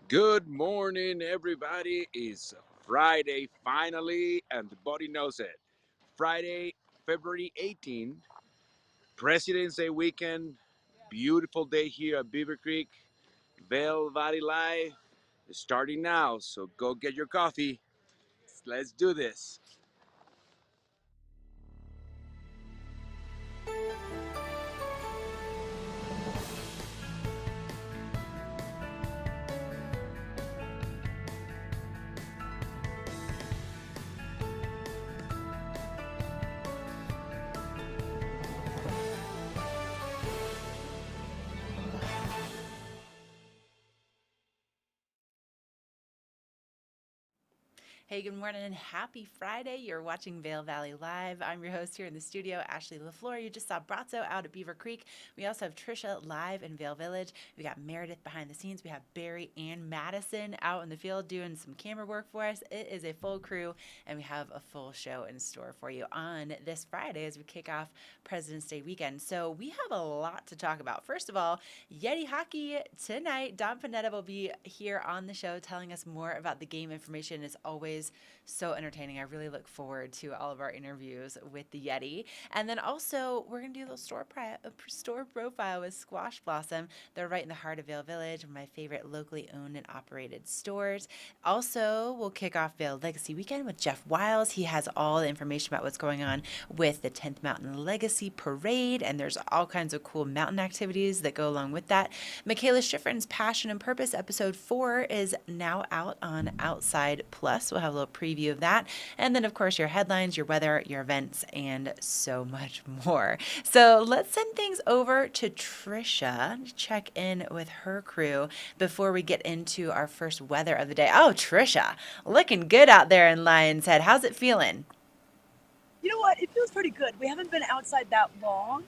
Good morning, everybody. It's Friday finally, and the body knows it. Friday, February 18th, President's Day weekend. Beautiful day here at Beaver Creek. Vail Valley Live is starting now, so go get your coffee. Let's do this. Hey, good morning and happy Friday. You're watching Vail Valley Live. I'm your host here in the studio, Ashley LaFleur. You just saw Brazzo out at Beaver Creek. We also have Trisha live in Vail Village. We got Meredith behind the scenes. We have Barry and Madison out in the field doing some camera work for us. It is a full crew, and we have a full show in store for you on this Friday as we kick off President's Day weekend. So we have a lot to talk about. First of all, Yeti Hockey tonight. Don Panetta will be here on the show telling us more about the game information. As always, so entertaining. I really look forward to all of our interviews with the Yeti. And then also, we're going to do a little store profile with Squash Blossom. They're right in the heart of Vail Village, one of my favorite locally owned and operated stores. Also, we'll kick off Vail Legacy Weekend with Jeff Wiles. He has all the information about what's going on with the 10th Mountain Legacy Parade, and there's all kinds of cool mountain activities that go along with that. Mikaela Shiffrin's Passion and Purpose episode 4 is now out on Outside Plus. We'll have a little preview of that. And then, of course, your headlines, your weather, your events, and so much more. So let's send things over to Trisha to check in with her crew before we get into our first weather of the day. Oh, Trisha, looking good out there in Lion's Head. How's it feeling? You know what? It feels pretty good. We haven't been outside that long,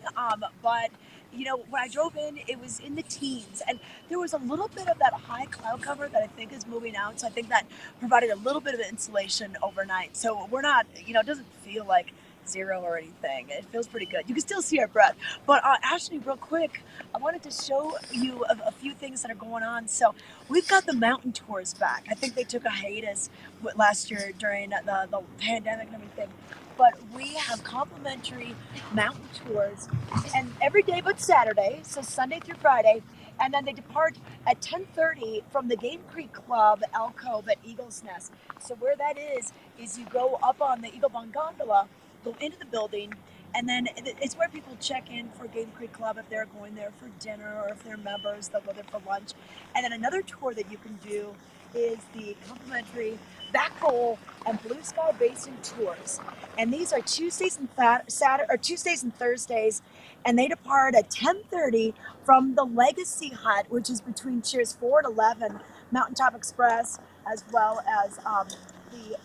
but when I drove in, it was in the teens, and there was a little bit of that high cloud cover that I think is moving out. So I think that provided a little bit of insulation overnight. So we're not, it doesn't feel like zero or anything. It feels pretty good. You can still see our breath. But Ashley, real quick, I wanted to show you a few things that are going on. So we've got the mountain tours back. I think they took a hiatus last year during the pandemic and everything. But we have complimentary mountain tours, and every day but Saturday, so Sunday through Friday, and then they depart at 10:30 from the Game Creek Club alcove at Eagle's Nest. So where that is you go up on the Eagle Bund gondola, go into the building, and then it's where people check in for Game Creek Club if they're going there for dinner, or if they're members, they'll go there for lunch. And then another tour that you can do is the complimentary Back Hole and Blue Sky Basin tours. And these are Tuesdays and Tuesdays and Thursdays, and they depart at 10:30 from the Legacy Hut, which is between Cheers 4 and 11, Mountaintop Express, as well as the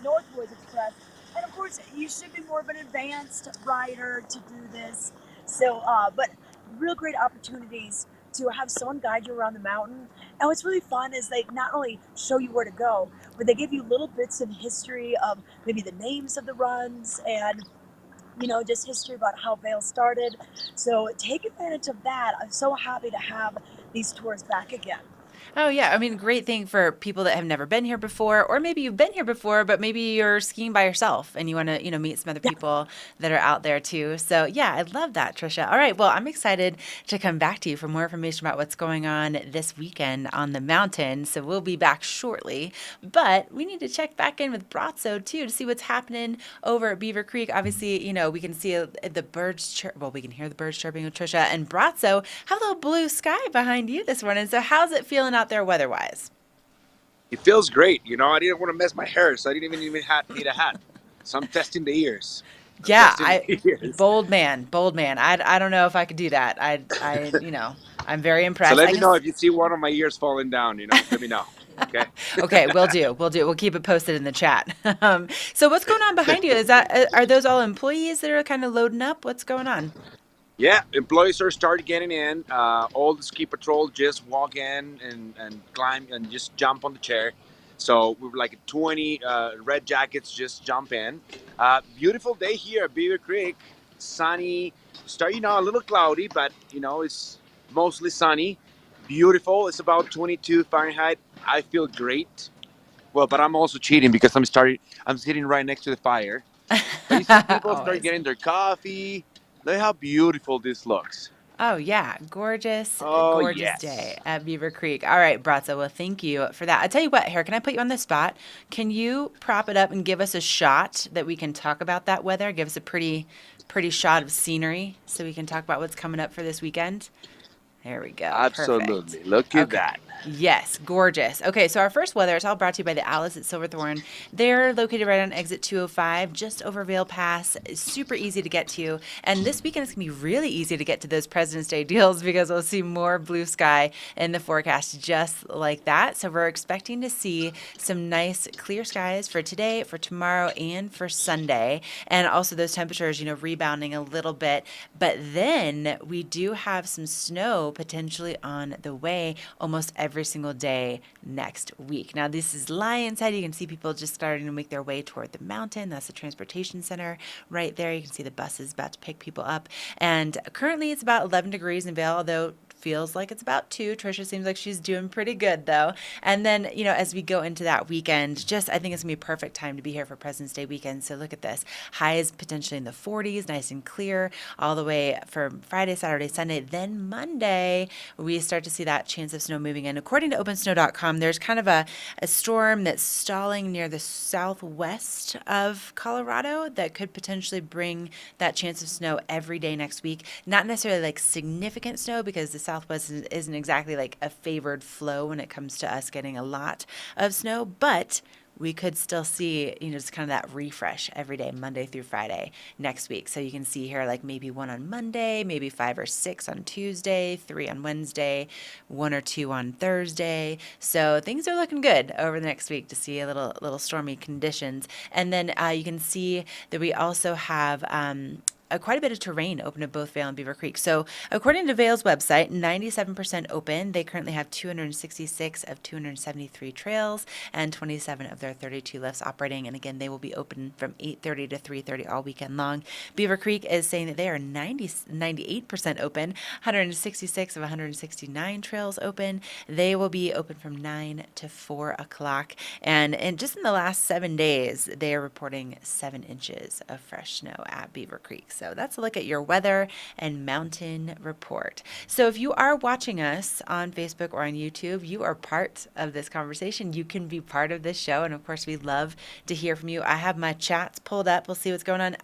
Northwoods Express. And of course, you should be more of an advanced rider to do this. So, but real great opportunities to have someone guide you around the mountain. And what's really fun is they not only show you where to go, but they give you little bits of history of maybe the names of the runs and just history about how Vail started. So take advantage of that. I'm so happy to have these tours back again. Oh, yeah. I mean, great thing for people that have never been here before, or maybe you've been here before, but maybe you're skiing by yourself and you want to, meet some other Yeah. people that are out there too. So, yeah, I love that, Trisha. All right. Well, I'm excited to come back to you for more information about what's going on this weekend on the mountain. So, we'll be back shortly, but we need to check back in with Brazzo too to see what's happening over at Beaver Creek. Obviously, we can see the birds we can hear the birds chirping with Trisha and Brazzo. Have a little blue sky behind you this morning. So, how's it feeling out there weather-wise? It feels great. I didn't want to mess my hair, so I didn't even need a hat. So I'm testing the ears. I'm Yeah, testing the ears. bold man, bold man. I don't know if I could do that. I'm very So impressed. let I me know guess. if you see one of my ears falling down. Let me know. Okay. Okay, we'll do. We'll do. We'll keep it posted in the chat. So what's going on behind you? Are those all employees that are kind of loading up? What's going on? Yeah, employees are started getting in. All the ski patrol just walk in and climb and just jump on the chair. So we were like 20 red jackets just jump in. Beautiful day here at Beaver Creek. Sunny, a little cloudy, but it's mostly sunny. beautiful. It's about 22 Fahrenheit. I feel great. Well, but I'm also cheating because I'm sitting right next to the fire. But you see people start Always. getting their coffee. Look how beautiful this looks. Oh, yeah. Gorgeous, Oh, gorgeous day yes. at Beaver Creek. All right, Bratza. Well, thank you for that. I tell you what, here, can I put you on the spot? Can you prop it up and give us a shot that we can talk about that weather? Give us a pretty shot of scenery so we can talk about what's coming up for this weekend. There we go. Perfect. Absolutely. Look at Okay. that. Yes, gorgeous. Okay, so our first weather is all brought to you by the Alice at Silverthorne. They're located right on exit 205, just over Vail Pass. It's super easy to get to. And this weekend it's going to be really easy to get to those President's Day deals because we'll see more blue sky in the forecast just like that. So we're expecting to see some nice clear skies for today, for tomorrow, and for Sunday. And also those temperatures, rebounding a little bit. But then we do have some snow potentially on the way almost every single day next week. Now, this is Lion's Head. You can see people just starting to make their way toward the mountain. That's the transportation center right there. You can see the buses about to pick people up. And currently it's about 11 degrees in Vail, although feels like it's about 2. Trisha seems like she's doing pretty good though. And then, as we go into that weekend, I think it's gonna be a perfect time to be here for President's Day weekend. So look at this. Highs potentially in the 40s, nice and clear, all the way from Friday, Saturday, Sunday. Then Monday, we start to see that chance of snow moving in. According to OpenSnow.com, there's kind of a storm that's stalling near the southwest of Colorado that could potentially bring that chance of snow every day next week. Not necessarily like significant snow because the Southwest isn't exactly like a favored flow when it comes to us getting a lot of snow, but we could still see, just kind of that refresh every day, Monday through Friday next week. So you can see here, like maybe 1 on Monday, maybe 5 or 6 on Tuesday, 3 on Wednesday, 1 or 2 on Thursday. So things are looking good over the next week to see a little stormy conditions. And then you can see that we also have quite a bit of terrain open at both Vail and Beaver Creek. So according to Vail's website, 97% open. They currently have 266 of 273 trails and 27 of their 32 lifts operating. And again, they will be open from 8:30 to 3:30 all weekend long. Beaver Creek is saying that they are 98% open, 166 of 169 trails open. They will be open from 9 to 4 o'clock. And just in the last 7 days, they are reporting 7 inches of fresh snow at Beaver Creek. So that's a look at your weather and mountain report. So if you are watching us on Facebook or on YouTube, you are part of this conversation. You can be part of this show. And of course, we love to hear from you. I have my chats pulled up. We'll see what's going on.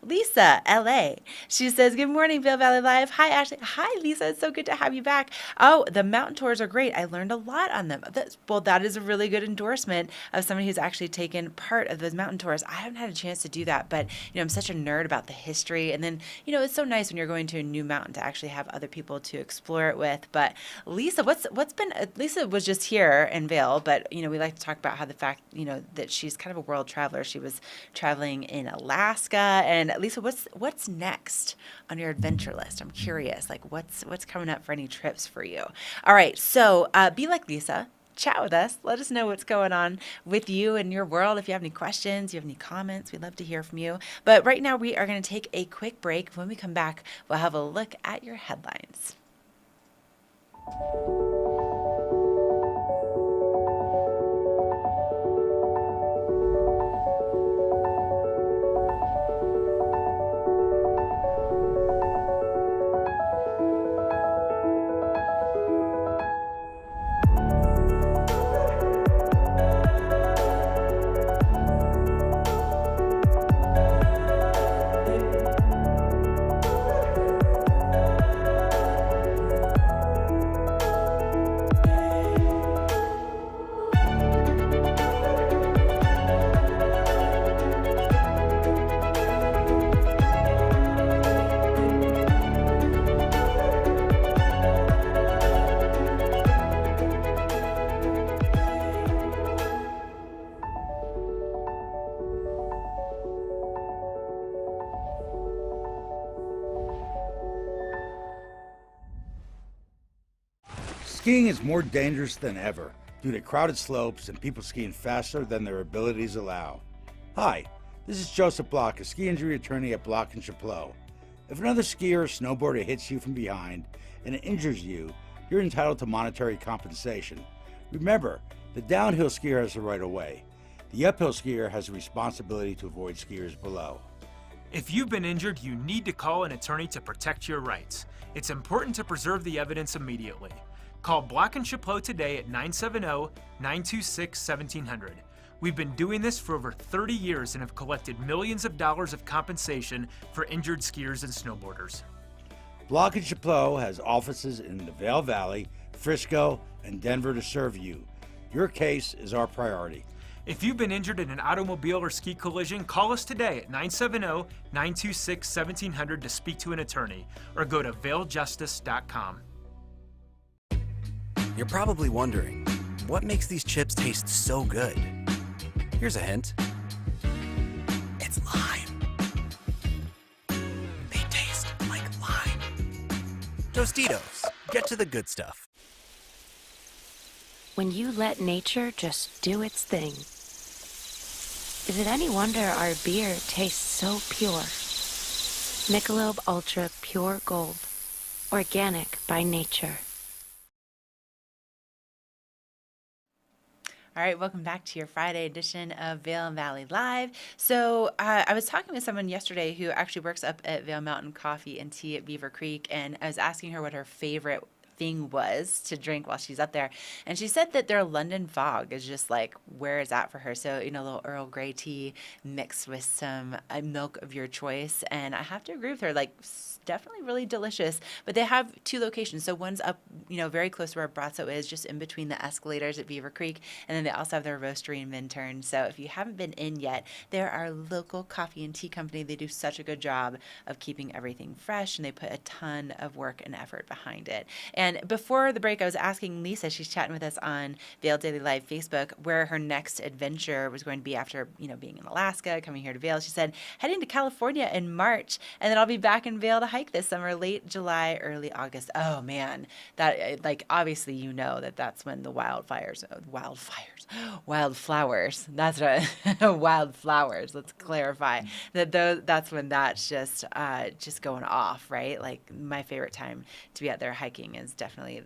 Lisa, LA. She says, good morning, Vail Valley Live. Hi, Ashley. Hi, Lisa. It's so good to have you back. Oh, the mountain tours are great. I learned a lot on them. That is a really good endorsement of somebody who's actually taken part of those mountain tours. I haven't had a chance to do that, but I'm such a nerd about the history. And then, it's so nice when you're going to a new mountain to actually have other people to explore it with. But Lisa, Lisa was just here in Vail, but, we like to talk about how the fact, that she's kind of a world traveler. She was traveling in Alaska. And Lisa, what's next on your adventure list? I'm curious, like what's coming up for any trips for you? All right. So be like Lisa. Chat with us. Let us know what's going on with you and your world. If you have any questions, you have any comments, we'd love to hear from you. But right now we are going to take a quick break. When we come back, we'll have a look at your headlines. Skiing is more dangerous than ever due to crowded slopes and people skiing faster than their abilities allow. Hi, this is Joseph Block, a ski injury attorney at Block & Chapleau. If another skier or snowboarder hits you from behind and it injures you, you're entitled to monetary compensation. Remember, the downhill skier has the right of way. The uphill skier has a responsibility to avoid skiers below. If you've been injured, you need to call an attorney to protect your rights. It's important to preserve the evidence immediately. Call Block and Chapeau today at 970-926-1700. We've been doing this for over 30 years and have collected millions of dollars of compensation for injured skiers and snowboarders. Block and Chapeau has offices in the Vail Valley, Frisco, and Denver to serve you. Your case is our priority. If you've been injured in an automobile or ski collision, call us today at 970-926-1700 to speak to an attorney, or go to vailjustice.com. You're probably wondering, what makes these chips taste so good? Here's a hint. It's lime. They taste like lime. Tostitos, get to the good stuff. When you let nature just do its thing. Is it any wonder our beer tastes so pure? Michelob Ultra Pure Gold. Organic by nature. All right, welcome back to your Friday edition of Vail and Valley Live. So I was talking with someone yesterday who actually works up at Vail Mountain Coffee and Tea at Beaver Creek, and I was asking her what her favorite thing was to drink while she's up there, and she said that their London Fog is just like where it's at for her. So, you know, a little Earl Grey tea mixed with some milk of your choice, and I have to agree with her, like definitely really delicious. But they have two locations. So one's up, you know, very close to where Brazzo is, just in between the escalators at Beaver Creek, and then they also have their roastery in Minturn. So if you haven't been in yet, they're our local coffee and tea company. They do such a good job of keeping everything fresh, and they put a ton of work and effort behind it. And before the break, I was asking Lisa, she's chatting with us on Vail Daily Live Facebook, where her next adventure was going to be after, you know, being in Alaska, coming here to Vail. She said, heading to California in March, and then I'll be back in Vail to hike this summer, late July, early August. Oh man, that, like, obviously you know that that's when the wildflowers, that's right, wildflowers, let's clarify, that's when that's just going off, right? Like, my favorite time to be out there hiking is definitely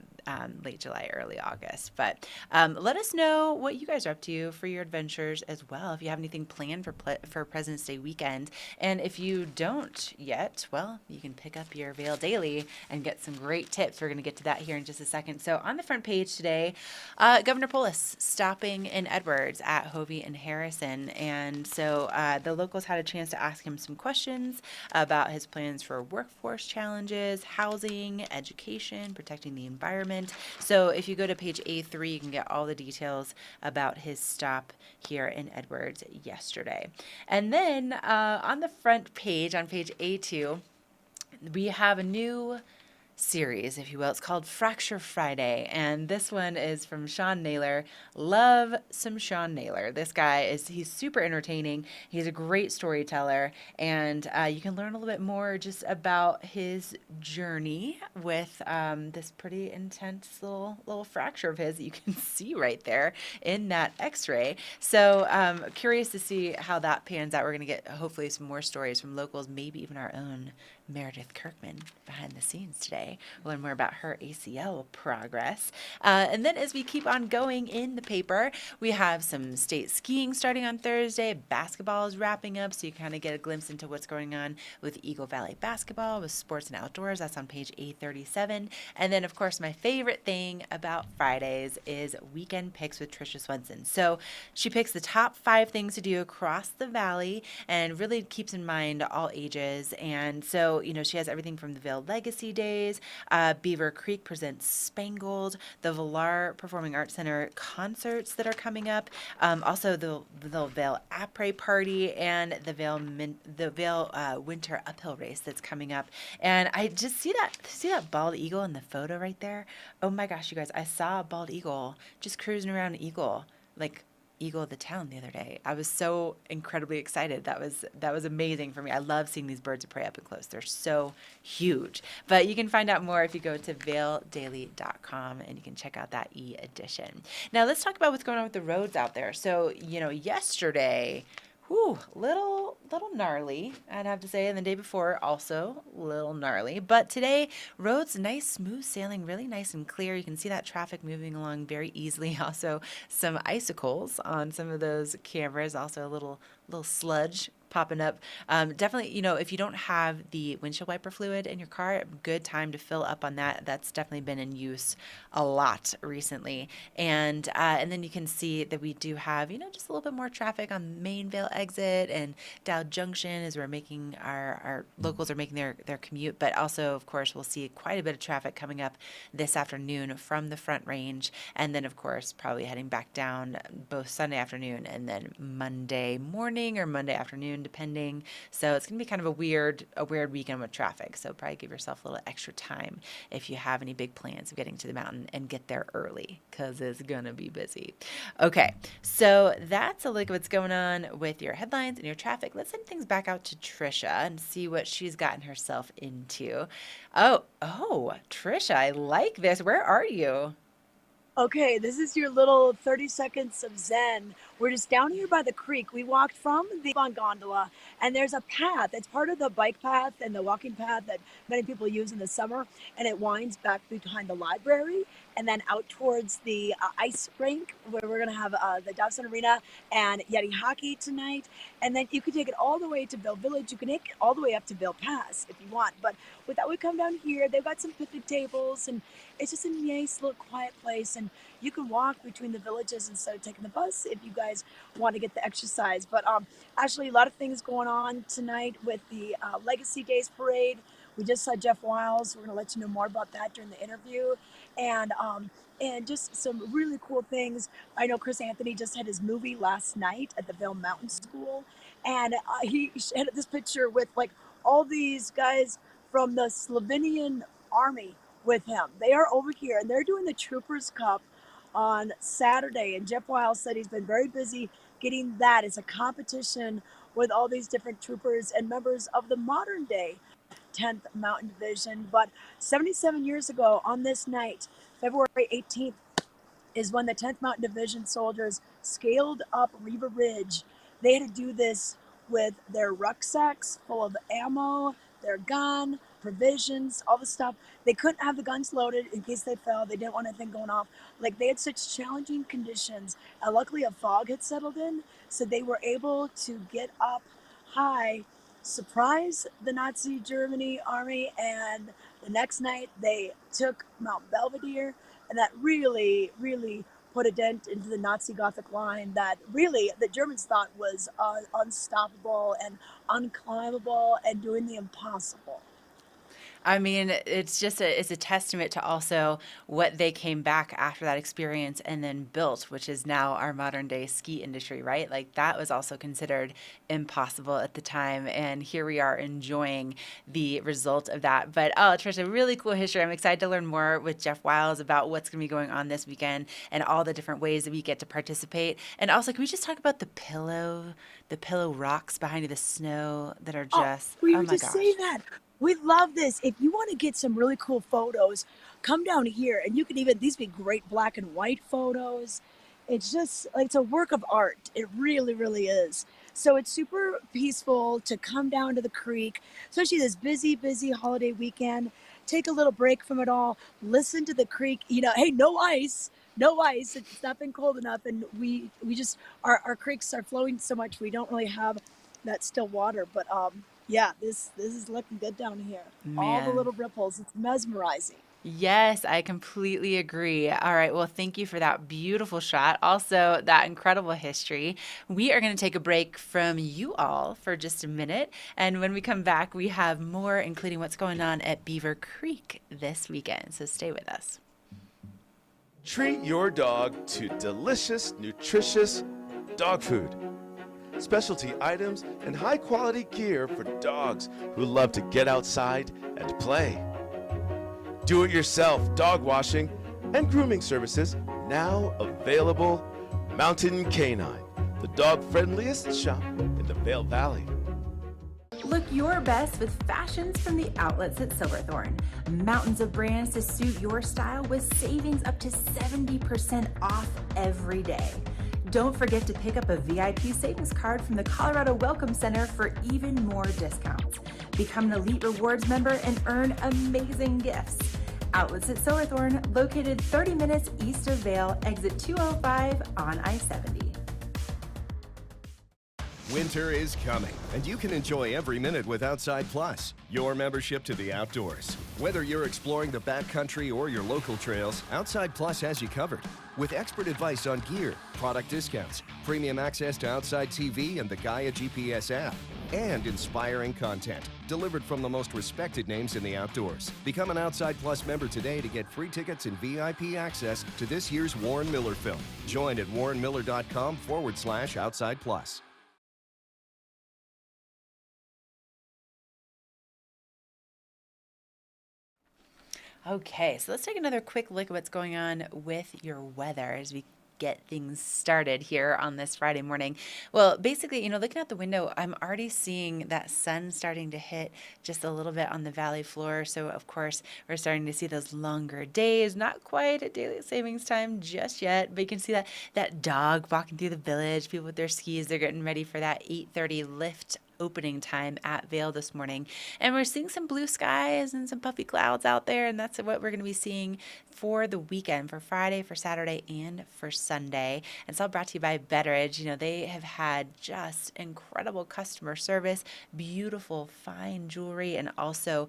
late July, early August. But let us know what you guys are up to for your adventures as well, if you have anything planned for President's Day weekend. And if you don't yet, well, you can pick up your Vail Daily and get some great tips. We're going to get to that here in just a second. So on the front page today, Governor Polis stopping in Edwards at Hovey and Harrison. And so the locals had a chance to ask him some questions about his plans for workforce challenges, housing, education, protecting the environment. So if you go to page A3, you can get all the details about his stop here in Edwards yesterday. And then on the front page, on page A2, we have a new series, if you will. It's called Fracture Friday, and this one is from Sean Naylor. Love some Sean Naylor. This guy he's super entertaining. He's a great storyteller, and you can learn a little bit more just about his journey with this pretty intense little fracture of his that you can see right there in that x-ray. So curious to see how that pans out. We're going to get hopefully some more stories from locals, maybe even our own Meredith Kirkman behind the scenes today. We'll learn more about her ACL progress. And then as we keep on going in the paper, we have some state skiing starting on Thursday. Basketball is wrapping up, so you kind of get a glimpse into what's going on with Eagle Valley basketball, with sports and outdoors. That's on page A37. And then, of course, my favorite thing about Fridays is weekend picks with Tricia Swenson. So she picks the top 5 things to do across the valley and really keeps in mind all ages. And so, you know, she has everything from the Vail Legacy Days, Beaver Creek presents Spangled, the Villar Performing Arts Center concerts that are coming up, also the Vail Après Party, and the Vail Winter Uphill Race that's coming up. And I just see that bald eagle in the photo right there. Oh my gosh, you guys, I saw a bald eagle just cruising around Eagle, like Eagle of the Town, the other day. I was so incredibly excited. That was amazing for me. I love seeing these birds of prey up and close. They're so huge. But you can find out more if you go to vaildaily.com, and you can check out that e-edition. Now let's talk about what's going on with the roads out there. So, you know, yesterday, Whew, little gnarly, I'd have to say. And the day before, also a little gnarly. But today, roads nice, smooth sailing, really nice and clear. You can see that traffic moving along very easily. Also, some icicles on some of those cameras. Also, a little sludge popping up. Definitely, if you don't have the windshield wiper fluid in your car, good time to fill up on that. That's definitely been in use a lot recently. And then you can see that we do have, just a little bit more traffic on Main Vail exit and Dow Junction as we're making our locals are making their commute. But also, of course, we'll see quite a bit of traffic coming up this afternoon from the Front Range. And then, of course, probably heading back down both Sunday afternoon and then Monday morning or Monday afternoon, depending. So it's going to be kind of a weird weekend with traffic. So probably give yourself a little extra time if you have any big plans of getting to the mountain and get there early because it's going to be busy. Okay, so that's a look at what's going on with your headlines and your traffic. Let's send things back out to Trisha and see what she's gotten herself into. Oh, Trisha, I like this. Where are you? Okay, this is your little 30 seconds of zen. We're just down here by the creek. We walked from the gondola, and there's a path. It's part of the bike path and the walking path that many people use in the summer, and it winds back behind the library and then out towards the ice rink where we're going to have the Dobson Arena and Yeti Hockey tonight. And then you can take it all the way to Vail Village. You can take it all the way up to Vail Pass if you want. But with that, we come down here. They've got some picnic tables, and it's just a nice little quiet place. And you can walk between the villages instead of taking the bus if you guys want to get the exercise. But actually, a lot of things going on tonight with the Legacy Days Parade. We just saw Jeff Wiles. We're going to let you know more about that during the interview. And just some really cool things. I know Chris Anthony just had his movie last night at the Vail Mountain School. And he had this picture with like all these guys from the Slovenian army with him. They are over here and they're doing the Troopers Cup on Saturday. And Jeff Wiles said he's been very busy getting that. It's a competition with all these different troopers and members of the modern day 10th Mountain Division. But 77 years ago on this night, February 18th, is when the 10th Mountain Division soldiers scaled up Riva Ridge. They had to do this with their rucksacks full of ammo, their gun, provisions, all the stuff. They couldn't have the guns loaded in case they fell. They didn't want anything going off. Like, they had such challenging conditions. And luckily a fog had settled in, so they were able to get up high, surprise the Nazi Germany army, and the next night they took Mount Belvedere, and that really, really put a dent into the Nazi Gothic line that really the Germans thought was unstoppable and unclimbable and doing the impossible. I mean, it's a testament to also what they came back after that experience and then built, which is now our modern day ski industry, right? Like that was also considered impossible at the time. And here we are enjoying the result of that. But Trisha, really cool history. I'm excited to learn more with Jeff Wiles about what's going to be going on this weekend and all the different ways that we get to participate. And also, can we just talk about the pillow rocks behind you, the snow that are just, we were just saying that. We love this. If you want to get some really cool photos, come down here and you can these be great black and white photos. It's just, it's a work of art. It really, really is. So it's super peaceful to come down to the creek, especially this busy, busy holiday weekend. Take a little break from it all. Listen to the creek. Hey, no ice. It's not been cold enough. And we just, our creeks are flowing so much. We don't really have that still water, but, yeah, this is looking good down here. Man. All the little ripples. It's mesmerizing. Yes, I completely agree. All right. Well, thank you for that beautiful shot. Also, that incredible history. We are going to take a break from you all for just a minute. And when we come back, we have more, including what's going on at Beaver Creek this weekend. So stay with us. Treat your dog to delicious, nutritious dog food. Specialty items and high-quality gear for dogs who love to get outside and play. Do-it-yourself dog washing and grooming services now available. Mountain Canine, the dog-friendliest shop in the Vail Valley. Look your best with fashions from the outlets at Silverthorne. Mountains of brands to suit your style with savings up to 70% off every day. Don't forget to pick up a VIP savings card from the Colorado Welcome Center for even more discounts. Become an Elite Rewards member and earn amazing gifts. Outlets at Silverthorne, located 30 minutes east of Vail, exit 205 on I-70. Winter is coming, and you can enjoy every minute with Outside Plus, your membership to the outdoors. Whether you're exploring the backcountry or your local trails, Outside Plus has you covered. With expert advice on gear, product discounts, premium access to Outside TV and the Gaia GPS app, and inspiring content delivered from the most respected names in the outdoors. Become an Outside Plus member today to get free tickets and VIP access to this year's Warren Miller film. Join at warrenmiller.com/Outside Plus. Okay, so let's take another quick look at what's going on with your weather as we get things started here on this Friday morning. Well, basically, looking out the window, I'm already seeing that sun starting to hit just a little bit on the valley floor. So, of course, we're starting to see those longer days, not quite at daylight savings time just yet, but you can see that dog walking through the village, people with their skis, they're getting ready for that 8:30 lift opening time at Vail this morning. And we're seeing some blue skies and some puffy clouds out there, and that's what we're going to be seeing for the weekend, for Friday, for Saturday, and for Sunday. And it's all brought to you by Betteridge. They have had just incredible customer service, beautiful, fine jewelry, and also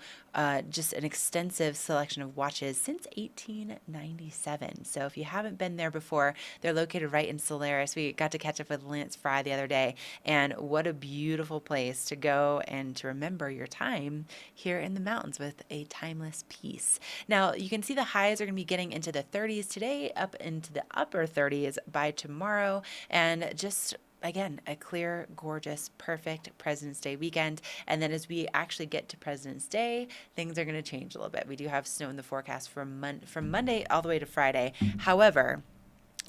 just an extensive selection of watches since 1897. So if you haven't been there before, they're located right in Solaris. We got to catch up with Lance Fry the other day, and what a beautiful place to go and to remember your time here in the mountains with a timeless piece. Now, you can see the highs are going to be getting into the 30s today, up into the upper 30s by tomorrow, and just again, a clear, gorgeous, perfect President's Day weekend. And then as we actually get to President's Day, things are going to change a little bit. We do have snow in the forecast from Monday all the way to Friday. However,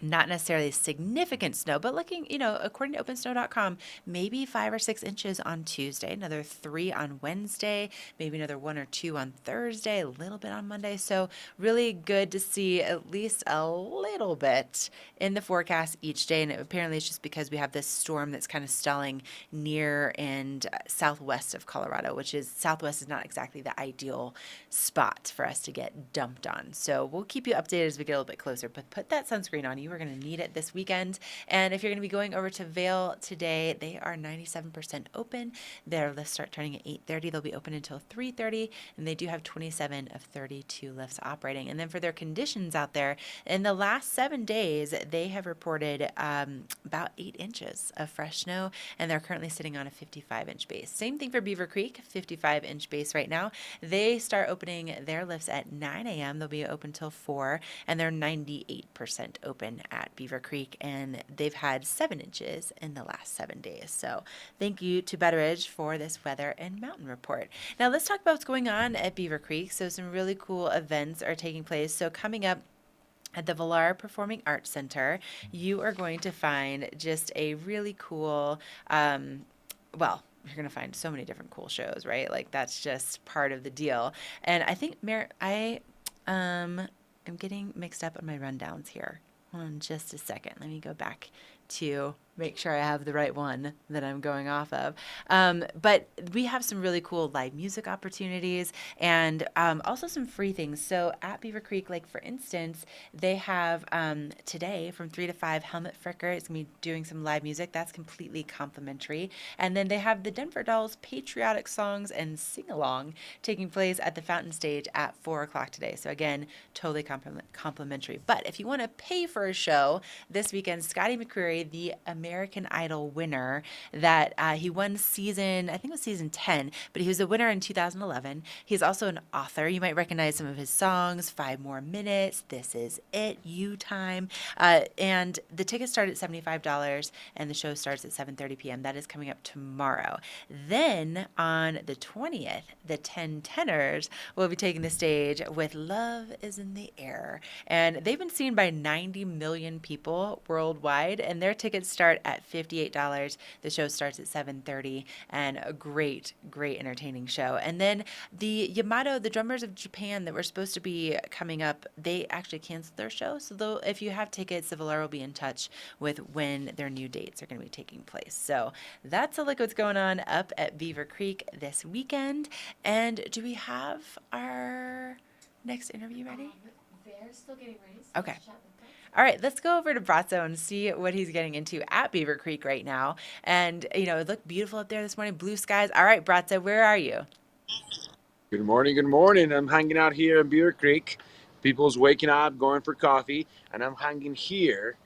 not necessarily significant snow, but looking, according to OpenSnow.com, maybe 5 or 6 inches on Tuesday, another 3 on Wednesday, maybe another 1 or 2 on Thursday, a little bit on Monday. So really good to see at least a little bit in the forecast each day. And apparently it's just because we have this storm that's kind of stalling near and southwest of Colorado, southwest is not exactly the ideal spot for us to get dumped on. So we'll keep you updated as we get a little bit closer, but put that sunscreen on. You are going to need it this weekend. And if you're going to be going over to Vail today, they are 97% open. Their lifts start turning at 8:30. They'll be open until 3:30, and they do have 27 of 32 lifts operating. And then for their conditions out there, in the last 7 days, they have reported about 8 inches of fresh snow, and they're currently sitting on a 55-inch base. Same thing for Beaver Creek, 55-inch base right now. They start opening their lifts at 9 a.m. They'll be open till 4, and they're 98% open at Beaver Creek, and they've had 7 inches in the last 7 days. So thank you to Betteridge for this weather and mountain report. Now let's talk about what's going on at Beaver Creek. So some really cool events are taking place. So coming up at the Villar Performing Arts Center, you are going to find just a really cool, you're going to find so many different cool shows, right? Like that's just part of the deal. And I think, I'm getting mixed up on my rundowns here. Hold on just a second. Let me go back to make sure I have the right one that I'm going off of. But we have some really cool live music opportunities and also some free things. So at Beaver Creek, like for instance, they have today from 3 to 5, Helmet Fricker is going to be doing some live music. That's completely complimentary. And then they have the Denver Dolls Patriotic Songs and Sing-Along taking place at the Fountain Stage at 4 o'clock today. So again, totally complimentary. But if you want to pay for a show, this weekend, Scotty McCreery, the American Idol winner, that he won season, I think it was season 10, but he was a winner in 2011. He's also an author. You might recognize some of his songs, 5 More Minutes, This Is It, You Time. And the tickets start at $75 and the show starts at 7:30 p.m. That is coming up tomorrow. Then on the 20th, the 10 Tenors will be taking the stage with Love is in the Air. And they've been seen by 90 million people worldwide, and their tickets start start at $58. The show starts at 7:30, and a great, great entertaining show. And then the Yamato, the Drummers of Japan that were supposed to be coming up, they actually canceled their show. So though, if you have tickets, the Valar will be in touch with when their new dates are going to be taking place. So that's a look at what's going on up at Beaver Creek this weekend. And do we have our next interview ready? They're still getting ready. Okay. All right, let's go over to Brazzo and see what he's getting into at Beaver Creek right now. And, you know, it looked beautiful up there this morning, blue skies. All right, Brazzo, where are you? Good morning, good morning. I'm hanging out here in Beaver Creek. People's waking up, going for coffee, and I'm hanging here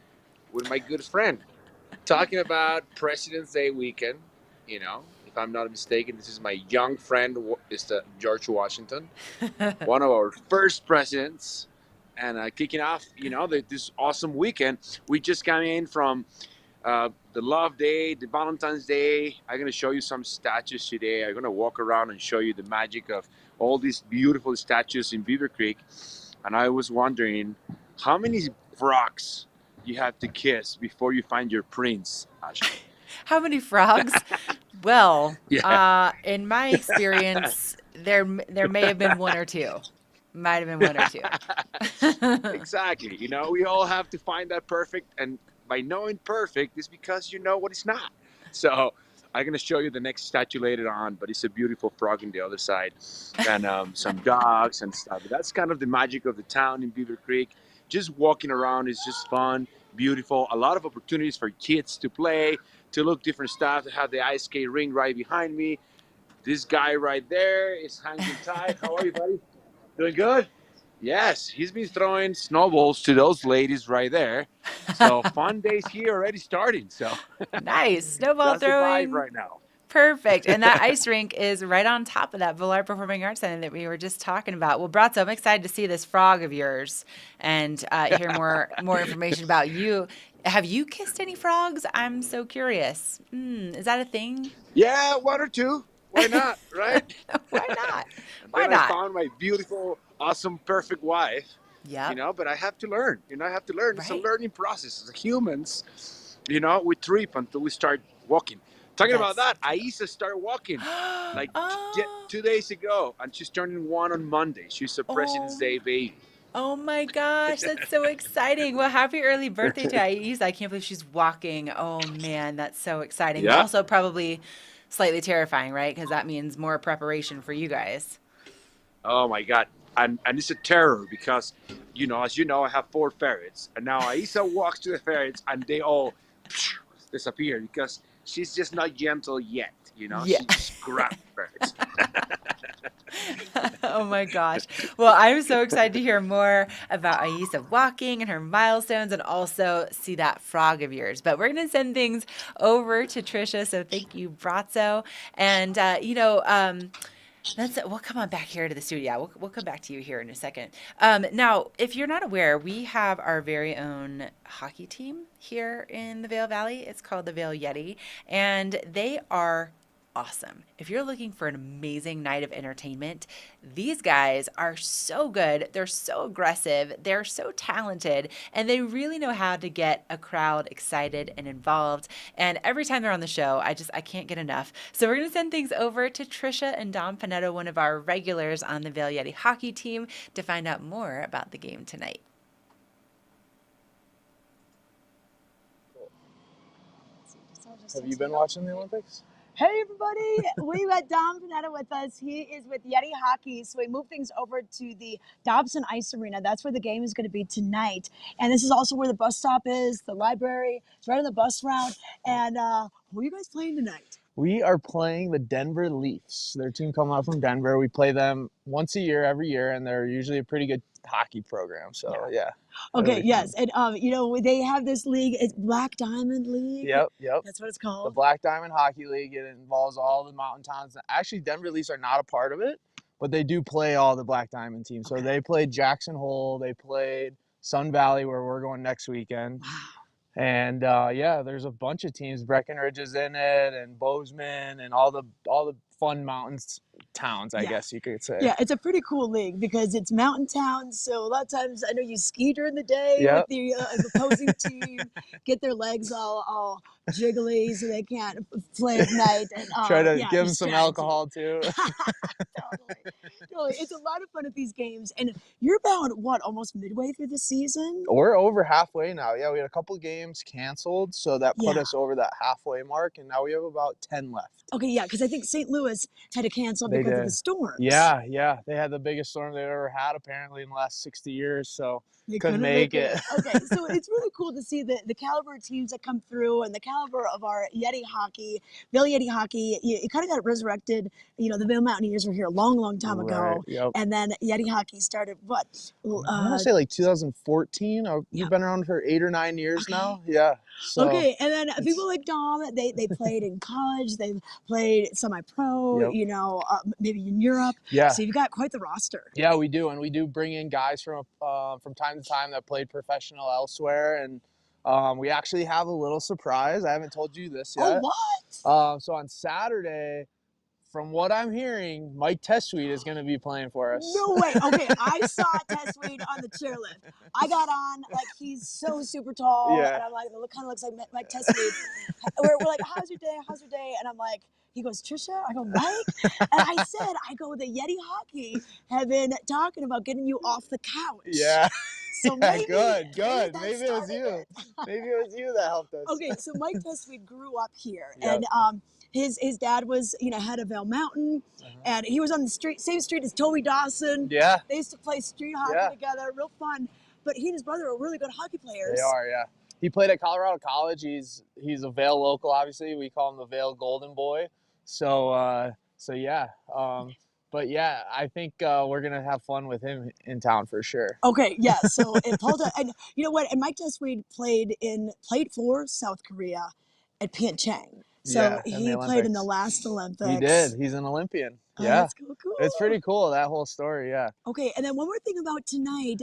with my good friend, talking about President's Day weekend. You know, if I'm not mistaken, this is my young friend, Mr. George Washington, one of our first presidents. And kicking off, you know, this awesome weekend. We just came in from the Love Day, the Valentine's Day. I'm going to show you some statues today. I'm going to walk around and show you the magic of all these beautiful statues in Beaver Creek. And I was wondering, how many frogs you have to kiss before you find your prince, Ashley? How many frogs? Well, Yeah. in my experience, there may have been one or two. Might have been one or two. Exactly. You know, we all have to find that perfect. And by knowing perfect is because you know what it's not. So I'm going to show you the next statue later on, but it's a beautiful frog on the other side. And some dogs and stuff. That's kind of the magic of the town in Beaver Creek. Just walking around is just fun, beautiful. A lot of opportunities for kids to play, to look different stuff. They have the ice skate ring right behind me. This guy right there is hanging tight. How are you, buddy? Doing good? Yes, he's been throwing snowballs to those ladies right there. So fun days here already starting. So Nice. Snowball that's the vibe throwing. right now. Perfect. And that ice rink is right on top of that Valar Performing Arts Center that we were just talking about. Well, Brazzo, I'm excited to see this frog of yours and hear more information about you. Have you kissed any frogs? I'm so curious. Is that a thing? Yeah, one or two. Why not, right? Why not? And Why then not? I found my beautiful, awesome, perfect wife. Yeah. You know, but I have to learn. You know, I have to learn. It's a Right. learning process. As humans, you know, we trip until we start walking. Talking about that, Aisa started walking like Oh. 2 days ago, and she's turning 1 on Monday. She's a President's Oh. Day baby. Oh my gosh, that's so exciting. Well, happy early birthday to Ais. I can't believe she's walking. Oh man, that's so exciting. Yeah. Also probably slightly terrifying, right? Because that means more preparation for you guys. Oh my God. And it's a terror because, you know, as you know, I have 4 ferrets. And now Aisa walks to the ferrets and they all disappear because she's just not gentle yet. You know, Yeah. she just grabs ferrets. Oh my gosh. Well, I'm so excited to hear more about Aisa walking and her milestones and also see that frog of yours. But we're going to send things over to Trisha. So thank you, Brazzo. And, we'll come on back here to the studio. We'll come back to you here in a second. Now, if you're not aware, we have our very own hockey team here in the Vail Valley. It's called the Vail Yeti, and they are awesome. If you're looking for an amazing night of entertainment, these guys are so good. They're so aggressive. They're so talented, and they really know how to get a crowd excited and involved. And every time they're on the show, I can't get enough. So we're going to send things over to Trisha and Dom Panetta, one of our regulars on the Vail Yeti hockey team, to find out more about the game tonight. Have you been watching the Olympics? Hey everybody, we've got Dom Panetta with us. He is with Yeti Hockey. So we moved things over to the Dobson Ice Arena. That's where the game is going to be tonight. And this is also where the bus stop is, the library. It's right on the bus route. And who are you guys playing tonight? We are playing the Denver Leafs. Their team coming out from Denver. We play them once a year, every year, and they're usually a pretty good hockey program. So yeah. Okay, yes. And you know, they have this league, it's Black Diamond League. Yep. That's what it's The called. Black Diamond Hockey League. It involves all the mountain towns. Actually, Denver Leafs are not a part of it, but they do play all the Black Diamond teams. So they played Jackson Hole. They played Sun Valley, where we're going next weekend. And yeah, there's a bunch of teams. Breckenridge is in it, and Bozeman, and all the fun mountains towns, I guess you could say. Yeah, it's a pretty cool league because it's mountain towns. So a lot of times I know you ski during the day Yep. with the opposing team, get their legs all jiggly so they can't play at night. And, Try to yeah, give them there's some strategy. alcohol too. Totally. It's a lot of fun at these games. And you're about, what, almost midway through the season? We're over halfway now. Yeah, we had a couple games canceled, so that put Yeah. us over that halfway mark, and now we have about 10 left. Okay, yeah, because I think St. Louis had to cancel They because of did. the storms. Yeah. They had the biggest storm they've ever had, apparently, in the last 60 years, so They couldn't make it. Okay, so it's really cool to see the caliber of teams that come through and the caliber of our Yeti Hockey. Vail Yeti Hockey, it kind of got resurrected. You know, the Vail Mountaineers were here a long, long time ago. Yep. And then Yeti Hockey started, what? I want to say like 2014. We've been around for 8 or 9 years now. Yeah. So Okay, and then people like Dom, they played in college, they've played semi-pro, Yep. you know, maybe in Europe. Yeah. So you've got quite the roster. Yeah, we do, and we do bring in guys from time to time that played professional elsewhere, and we actually have a little surprise. I haven't told you this yet. Oh, what? So on Saturday, from what I'm hearing, Mike Tesuite is going to be playing for us. No way. Okay, I saw Tesuite on the chairlift. I got on, like, he's so super tall, Yeah. and I'm like, it kind of looks like Mike Tesuite. we're like, how's your day? How's your day? And I'm like, he goes, Trisha? I go, Mike? And I said, the Yeti Hockey have been talking about getting you off the couch. Yeah. So Yeah, maybe, good. that Maybe it was started you. it. Maybe it was you that helped us. Okay, so Mike Tesuite grew up here, Yep. and his dad was, head of Vail Mountain, and he was on the same street as Toby Dawson. Yeah. They used to play street hockey together, real fun. But he and his brother are really good hockey players. They are, yeah. He played at Colorado College. He's a Vail local, obviously. We call him the Vail Golden Boy. So yeah. But yeah, I think we're gonna have fun with him in town for sure. Okay, yeah. So and and you know what? And Mike Tesuite played for South Korea at Pyeongchang. So Yeah, in he the played in the Olympics. last Olympics. He did. He's an Olympian. Oh, Yeah. that's cool. It's pretty cool, that whole story, yeah. Okay, and then one more thing about tonight,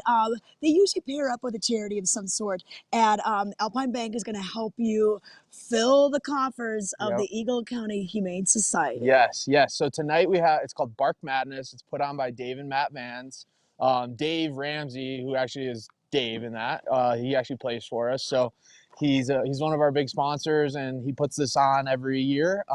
they usually pair up with a charity of some sort, and Alpine Bank is going to help you fill the coffers of the Eagle County Humane Society. Yes. So tonight it's called Bark Madness. It's put on by Dave and Matt Vans. Dave Ramsey, who actually is Dave in that, he actually plays for us. So he's one of our big sponsors, and he puts this on every year.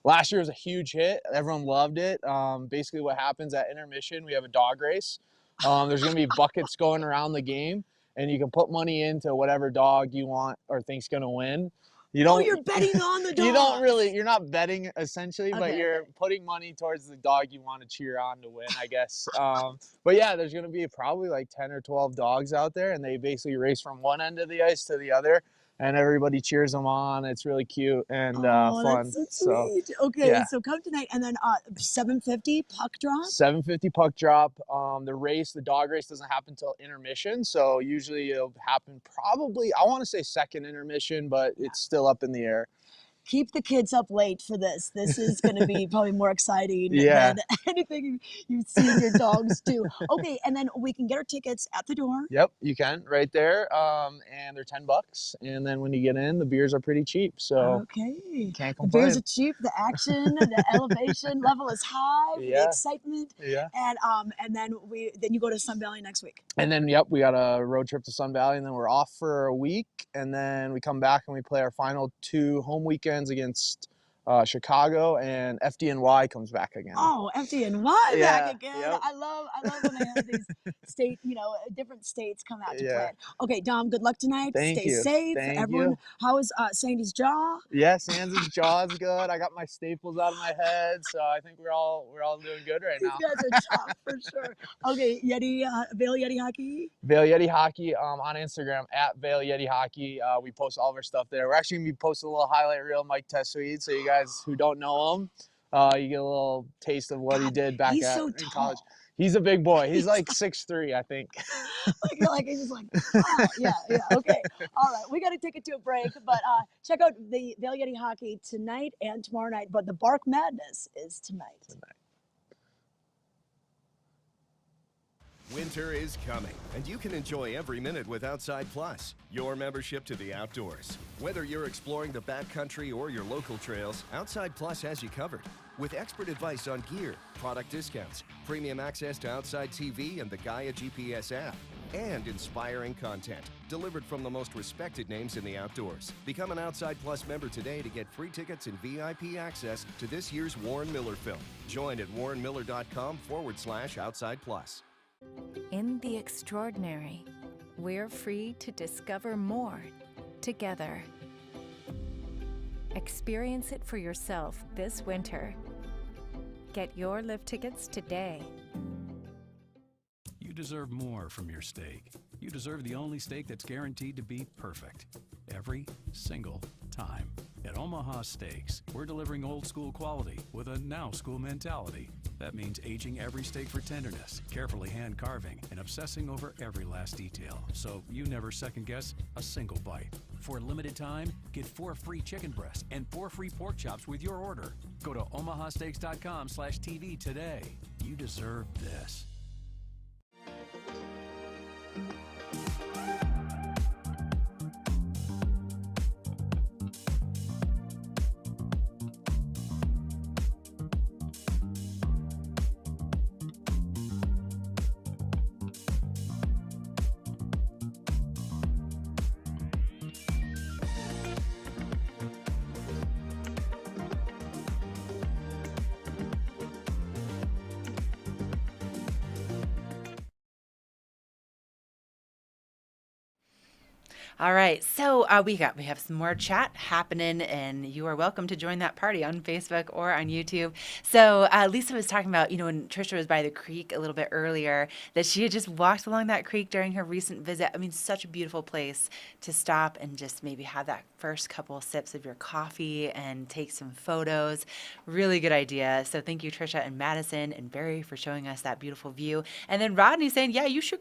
Last year was a huge hit. Everyone loved it. Basically what happens at intermission, we have a dog race. There's going to be buckets going around the game, and you can put money into whatever dog you want or think's going to win. You're betting on the dog. You're not betting essentially, but you're putting money towards the dog you want to cheer on to win, I guess. But yeah, there's going to be probably like 10 or 12 dogs out there, and they basically race from one end of the ice to the other. And everybody cheers them on. It's really cute and fun. That's so sweet. Okay, yeah. So come tonight, and then 7:50 puck drop. 7:50 puck drop. The dog race doesn't happen until intermission, so usually it'll happen probably, I want to say second intermission, but it's still up in the air. Keep the kids up late for this. This is going to be probably more exciting Yeah. than anything you've seen your dogs do. Okay, and then we can get our tickets at the door. Yep, you can right there, and they're $10. And then when you get in, the beers are pretty cheap. So okay, can't the complain. beers are cheap. The action, the elevation level is high. The excitement. Yeah. And then you go to Sun Valley next week. And then we got a road trip to Sun Valley, and then we're off for a week, and then we come back and we play our final 2 home weekends against Chicago, and FDNY comes back again. Oh, FDNY back again. Yep. I love when they have these different states come out to play. Okay, Dom, good luck tonight. Thank Stay you. safe. Thank Everyone, you. how is Sandy's jaw? Yes, Sandy's jaw is good. I got my staples out of my head, so I think we're all doing good right now. These guys are tough for sure. Okay, Vail Yeti Hockey. Vail Yeti Hockey on Instagram at Vail Yeti Hockey. We post all of our stuff there. We're actually gonna be posting a little highlight reel of Mike Tesuite, so you guys who don't know him, you get a little taste of what he did back in college. He's a big boy. He's like 6'3", I think. He's just like, oh, yeah, okay. All right, we got to take it to a break, but check out the Vail Yeti Hockey tonight and tomorrow night, but the Bark Madness is tonight. Winter is coming, and you can enjoy every minute with Outside Plus, your membership to the outdoors. Whether you're exploring the backcountry or your local trails, Outside Plus has you covered. With expert advice on gear, product discounts, premium access to Outside TV, and the Gaia GPS app. and inspiring content delivered from the most respected names in the outdoors. Become an Outside Plus member today to get free tickets and VIP access to this year's Warren Miller film. Join at warrenmiller.com/Outside Plus. In the extraordinary, we're free to discover more together. Experience it for yourself this winter. Get your lift tickets today. You deserve more from your steak. You deserve the only steak that's guaranteed to be perfect every single time. At Omaha Steaks, we're delivering old school quality with a now school mentality. That means aging every steak for tenderness, carefully hand carving, and obsessing over every last detail, so you never second guess a single bite. For a limited time, get 4 free chicken breasts and 4 free pork chops with your order. Go to omahasteaks.com/TV today. You deserve this. All right, so we have some more chat happening, and you are welcome to join that party on Facebook or on YouTube. So Lisa was talking about, when Trisha was by the creek a little bit earlier, that she had just walked along that creek during her recent visit. I mean, such a beautiful place to stop and just maybe have that first couple of sips of your coffee and take some photos. Really good idea. So thank you, Trisha and Madison and Barry, for showing us that beautiful view. And then Rodney saying, yeah, you sure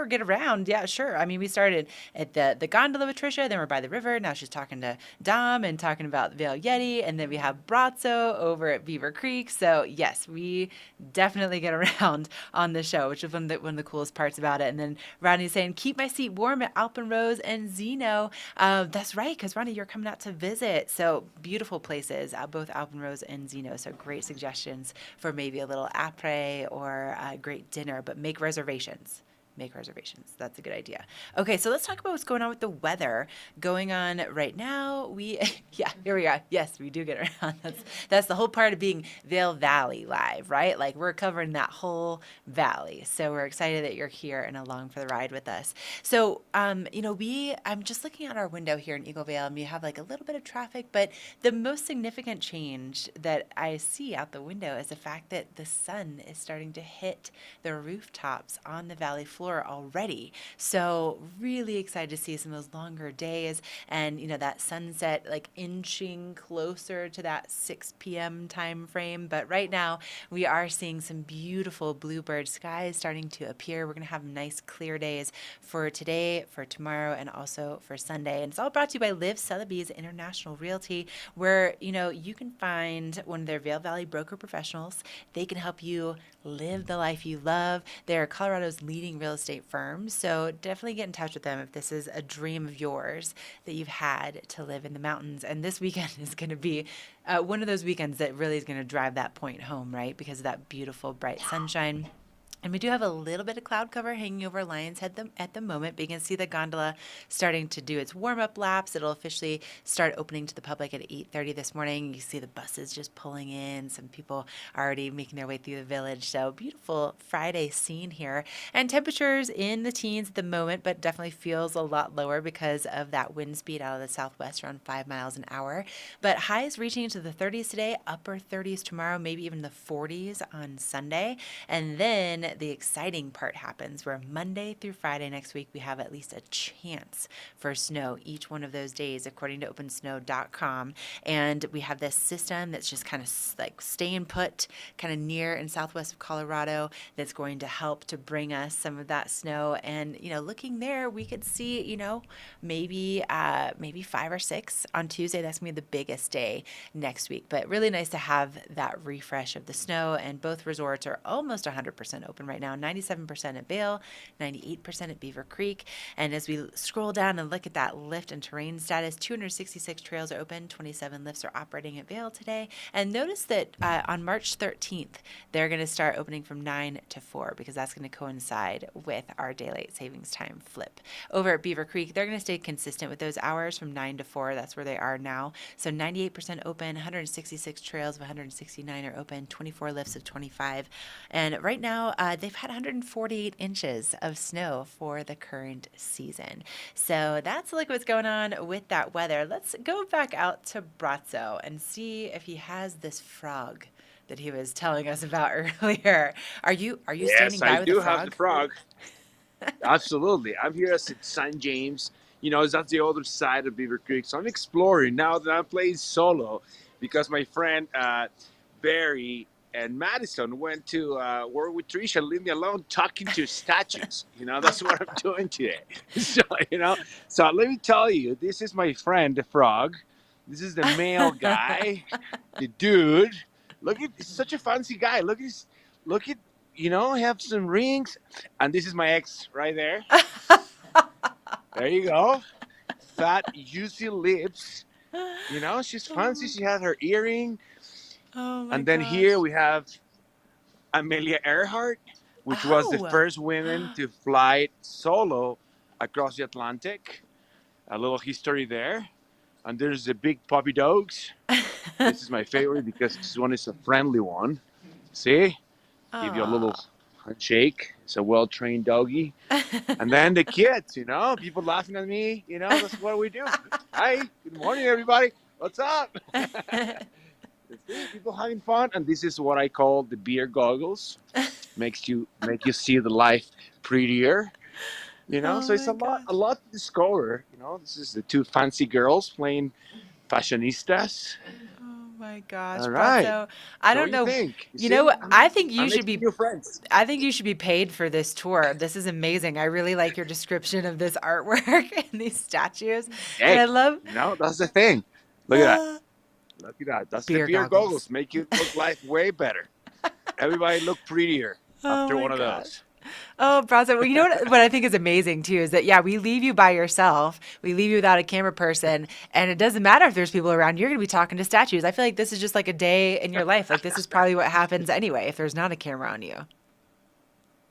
get around. Yeah, sure. I mean, we started at the gondola with Trisha, then we're by the river. Now she's talking to Dom and talking about the Vail Yeti, and then we have Brazzo over at Beaver Creek. So yes, we definitely get around on the show, which is one of the coolest parts about it. And then Rodney's saying, keep my seat warm at Alpenrose and Zeno. That's right, because Rodney, you're coming out to visit. So beautiful places, both Alpenrose and Zeno. So great suggestions for maybe a little après or a great dinner, but make reservations. Make reservations. That's a good idea. Okay, so let's talk about what's going on with the weather going on right now. Yeah, here we are. Yes, we do get around. That's the whole part of being Vail Valley Live, right? Like we're covering that whole valley. So we're excited that you're here and along for the ride with us. So, I'm just looking out our window here in Eagle Vale, and we have like a little bit of traffic, but the most significant change that I see out the window is the fact that the sun is starting to hit the rooftops on the valley floor already. So really excited to see some of those longer days and that sunset like inching closer to that 6 p.m. time frame. But right now we are seeing some beautiful bluebird skies starting to appear. We're going to have nice clear days for today, for tomorrow, and also for Sunday. And it's all brought to you by Liv Sotheby's International Realty, where you can find one of their Vail Valley broker professionals. They can help you live the life you love. They're Colorado's leading real estate firm, so definitely get in touch with them if this is a dream of yours that you've had to live in the mountains. And this weekend is going to be one of those weekends that really is going to drive that point home, right? Because of that beautiful bright sunshine. And we do have a little bit of cloud cover hanging over Lion's Head at the moment, but you can see the gondola starting to do its warm-up laps. It'll officially start opening to the public at 8:30 this morning. You see the buses just pulling in. Some people already making their way through the village. So beautiful Friday scene here. And temperatures in the teens at the moment, but definitely feels a lot lower because of that wind speed out of the southwest, around 5 miles an hour. But highs reaching into the 30s today, upper 30s tomorrow, maybe even the 40s on Sunday. And then the exciting part happens where Monday through Friday next week, we have at least a chance for snow each one of those days, according to opensnow.com. And we have this system that's just kind of like staying put kind of near and southwest of Colorado that's going to help to bring us some of that snow. And, looking there, we could see, maybe 5 or 6 on Tuesday. That's going to be the biggest day next week. But really nice to have that refresh of the snow. And both resorts are almost 100% open open right now. 97% at Vail, 98% at Beaver Creek. And as we scroll down and look at that lift and terrain status, 266 trails are open, 27 lifts are operating at Vail today. And notice that on March 13th, they're going to start opening from 9 to 4 because that's going to coincide with our daylight savings time flip. Over at Beaver Creek, they're going to stay consistent with those hours from 9 to 4. That's where they are now. So 98% open, 166 trails of 169 are open, 24 lifts of 25. And right now, they've had 148 inches of snow for the current season. So that's like what's going on with that weather. Let's go back out to Brazzo and see if he has this frog that he was telling us about earlier. Are you standing by with the frog? Yes, I do have the frog. Absolutely. I'm here at St. James. You know, that's the other side of Beaver Creek. So I'm exploring now that I'm playing solo because my friend Barry and Madison went to work with Trisha, leave me alone talking to statues. You know, that's what I'm doing today. So, so let me tell you, this is my friend, the frog. This is the male guy, the dude. Look at, he's such a fancy guy. Look at, have some rings. And this is my ex right there. There you go. Fat, juicy lips. She's fancy. She had her earring. Oh my And then here we have Amelia Earhart, which was the first woman to fly solo across the Atlantic. A little history there. And there's the big puppy dogs. This is my favorite because this one is a friendly one. See? Give you a little handshake. It's a well-trained doggy. And then the kids, people laughing at me. That's what we do. Hi, good morning, everybody. What's up? See, people having fun. And this is what I call the beer goggles. Make you see the life prettier. So it's a lot to discover. This is the two fancy girls playing fashionistas. Oh my gosh, all right. Brazzo. I don't know. Think? You know what? I think you I'm should be new friends. I think you should be paid for this tour. This is amazing. I really like your description of this artwork and these statues. Hey, and I love that's the thing. Look at that. Look at that. That's the beer goggles. Make you look life way better. Everybody look prettier after one of those. Oh, Brazzo. Well, you know what I think is amazing, too, is that, we leave you by yourself. We leave you without a camera person. And it doesn't matter if there's people around. You're going to be talking to statues. I feel like this is just like a day in your life. Like, this is probably what happens anyway if there's not a camera on you.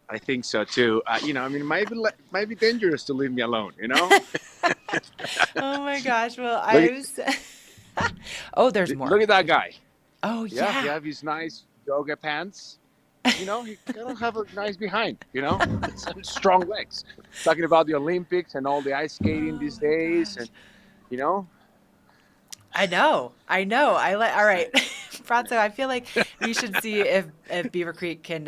I think so, too. It might be dangerous to leave me alone, Oh, my gosh. Well, there's more. Look at that guy. Oh, yeah. You have his nice yoga pants. He gotta have a nice behind, some strong legs. Talking about the Olympics and all the ice skating these days, and I know. All right, Brazzo. I feel like we should see if Beaver Creek can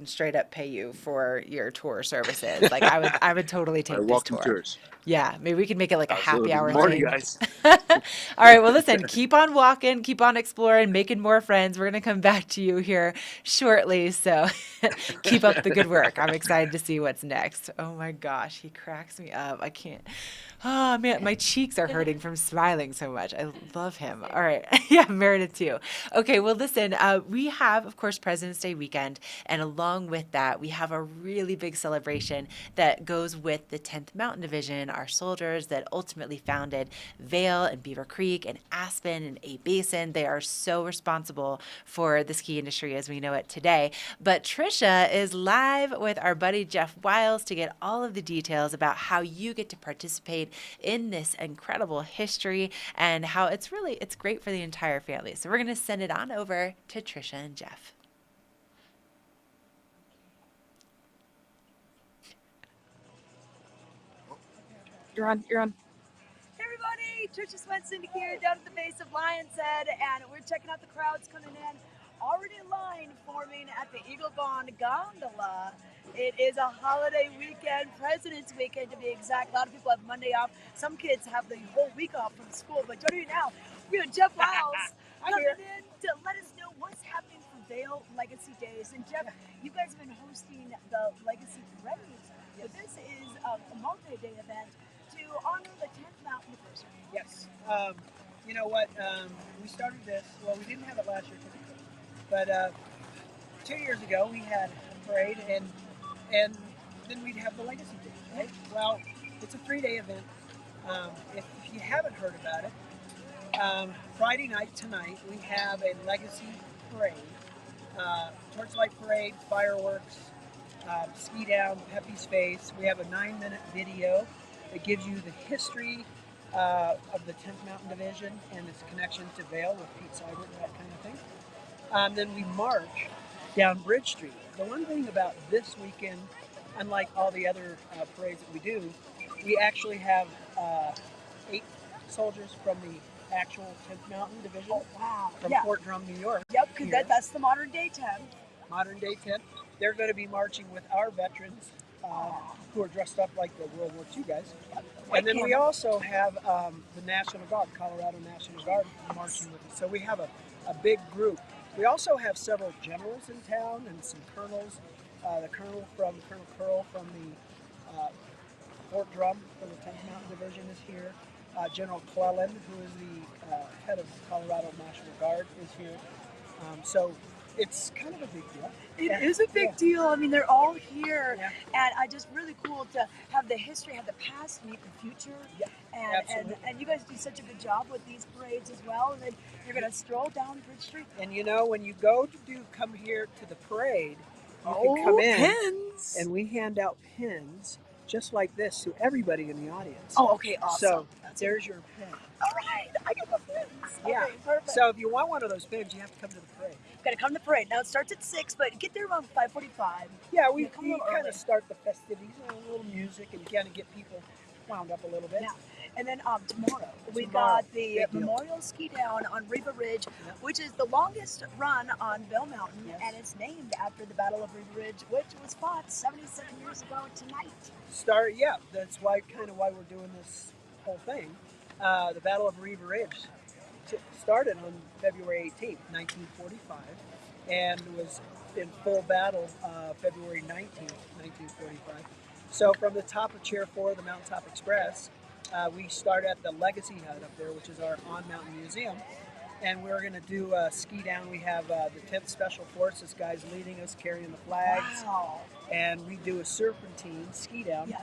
straight up pay you for your tour services. Like I would totally take this tour. Tours. Yeah, maybe we can make it like a happy hour morning, thing. guys. All right, well, listen, keep on walking, keep on exploring, making more friends. We're going to come back to you here shortly, so keep up the good work. I'm excited to see what's next. Oh, my gosh, he cracks me up. I can't. Oh, man, my cheeks are hurting from smiling so much. I love him. All right. Yeah, Meredith, too. Okay, well, listen, we have, of course, President's Day weekend, and along with that, we have a really big celebration that goes with the 10th Mountain Division, our soldiers that ultimately founded Vail and Beaver Creek and Aspen and A Basin. They are so responsible for the ski industry as we know it today. But Trisha is live with our buddy Jeff Wiles to get all of the details about how you get to participate in this incredible history and how it's great for the entire family. So we're going to send it on over to Trisha and Jeff. You're on. Hey everybody, Trisha Swenson here down at the base of Lion's Head, and we're checking out the crowds coming in. Already a line forming at the Eagle Bond Gondola. It is a holiday weekend, President's Weekend to be exact. A lot of people have Monday off. Some kids have the whole week off from school. But joining me now, we have Jeff Wiles coming in to let us know what's happening for Vail Legacy Days. And Jeff, you guys have been hosting the Legacy Parades, but this is a multi-day event to honor the 10th Mountain Division. Yes. You know what? We started this, we didn't have it last year typically, but 2 years ago we had parade, and then we'd have the legacy day, right? Well, it's a 3-day event. If you haven't heard about it, Friday night tonight we have a legacy parade, torchlight parade, fireworks, ski down, Pepe's Face. We have a 9-minute video that gives you the history of the 10th Mountain Division and its connection to Vail with Pete Seibert and that kind of thing. Then we march down Bridge Street. The one thing about this weekend, unlike all the other parades that we do, we actually have 8 soldiers from the actual 10th Mountain Division. Oh, wow. From Yeah. Fort Drum, New York. Yep, because that's the modern day 10. Modern day 10. They're going to be marching with our veterans who are dressed up like the World War II guys. And then we also have the National Guard, Colorado National Guard, marching with us. So we have a big group. We also have several generals in town and some colonels. Colonel Curl from the Fort Drum from the 10th Mountain Division is here. General Clellan, who is the head of Colorado National Guard, is here. So it's kind of a big deal. It is a big deal. I mean, they're all here, and I just really cool to have the history, have the past, meet the future. Yeah, and you guys do such a good job with these parades as well. And then you're gonna stroll down Bridge Street. And you know, when you go to come here to the parade, you can come in, pins! And we hand out pins just like this to everybody in the audience. Oh, okay, awesome. So there's your pin. All right, I get the pins. Yeah. Okay, perfect. So if you want one of those pins, you have to come to the parade. Got to come to the parade. Now it starts at 6, but get there around 5:45. Yeah, we come a little kind early. of start the festivities, a little music, and kind of get people wound up a little bit. Yeah. And then tomorrow we Tomorrow, got the big deal. Memorial Ski Down on Riva Ridge, which is the longest run on Vail Mountain, and it's named after the Battle of Riva Ridge, which was fought 77 years ago tonight. That's why why we're doing this whole thing. The Battle of Riva Ridge started on February 18th, 1945, and was in full battle February 19th, 1945. So from the top of Chair 4 of the Mountaintop Express, we start at the Legacy Hut up there, which is our on-mountain museum, and we're going to do a ski down. We have the 10th Special Forces guys leading us, carrying the flags, and we do a serpentine ski down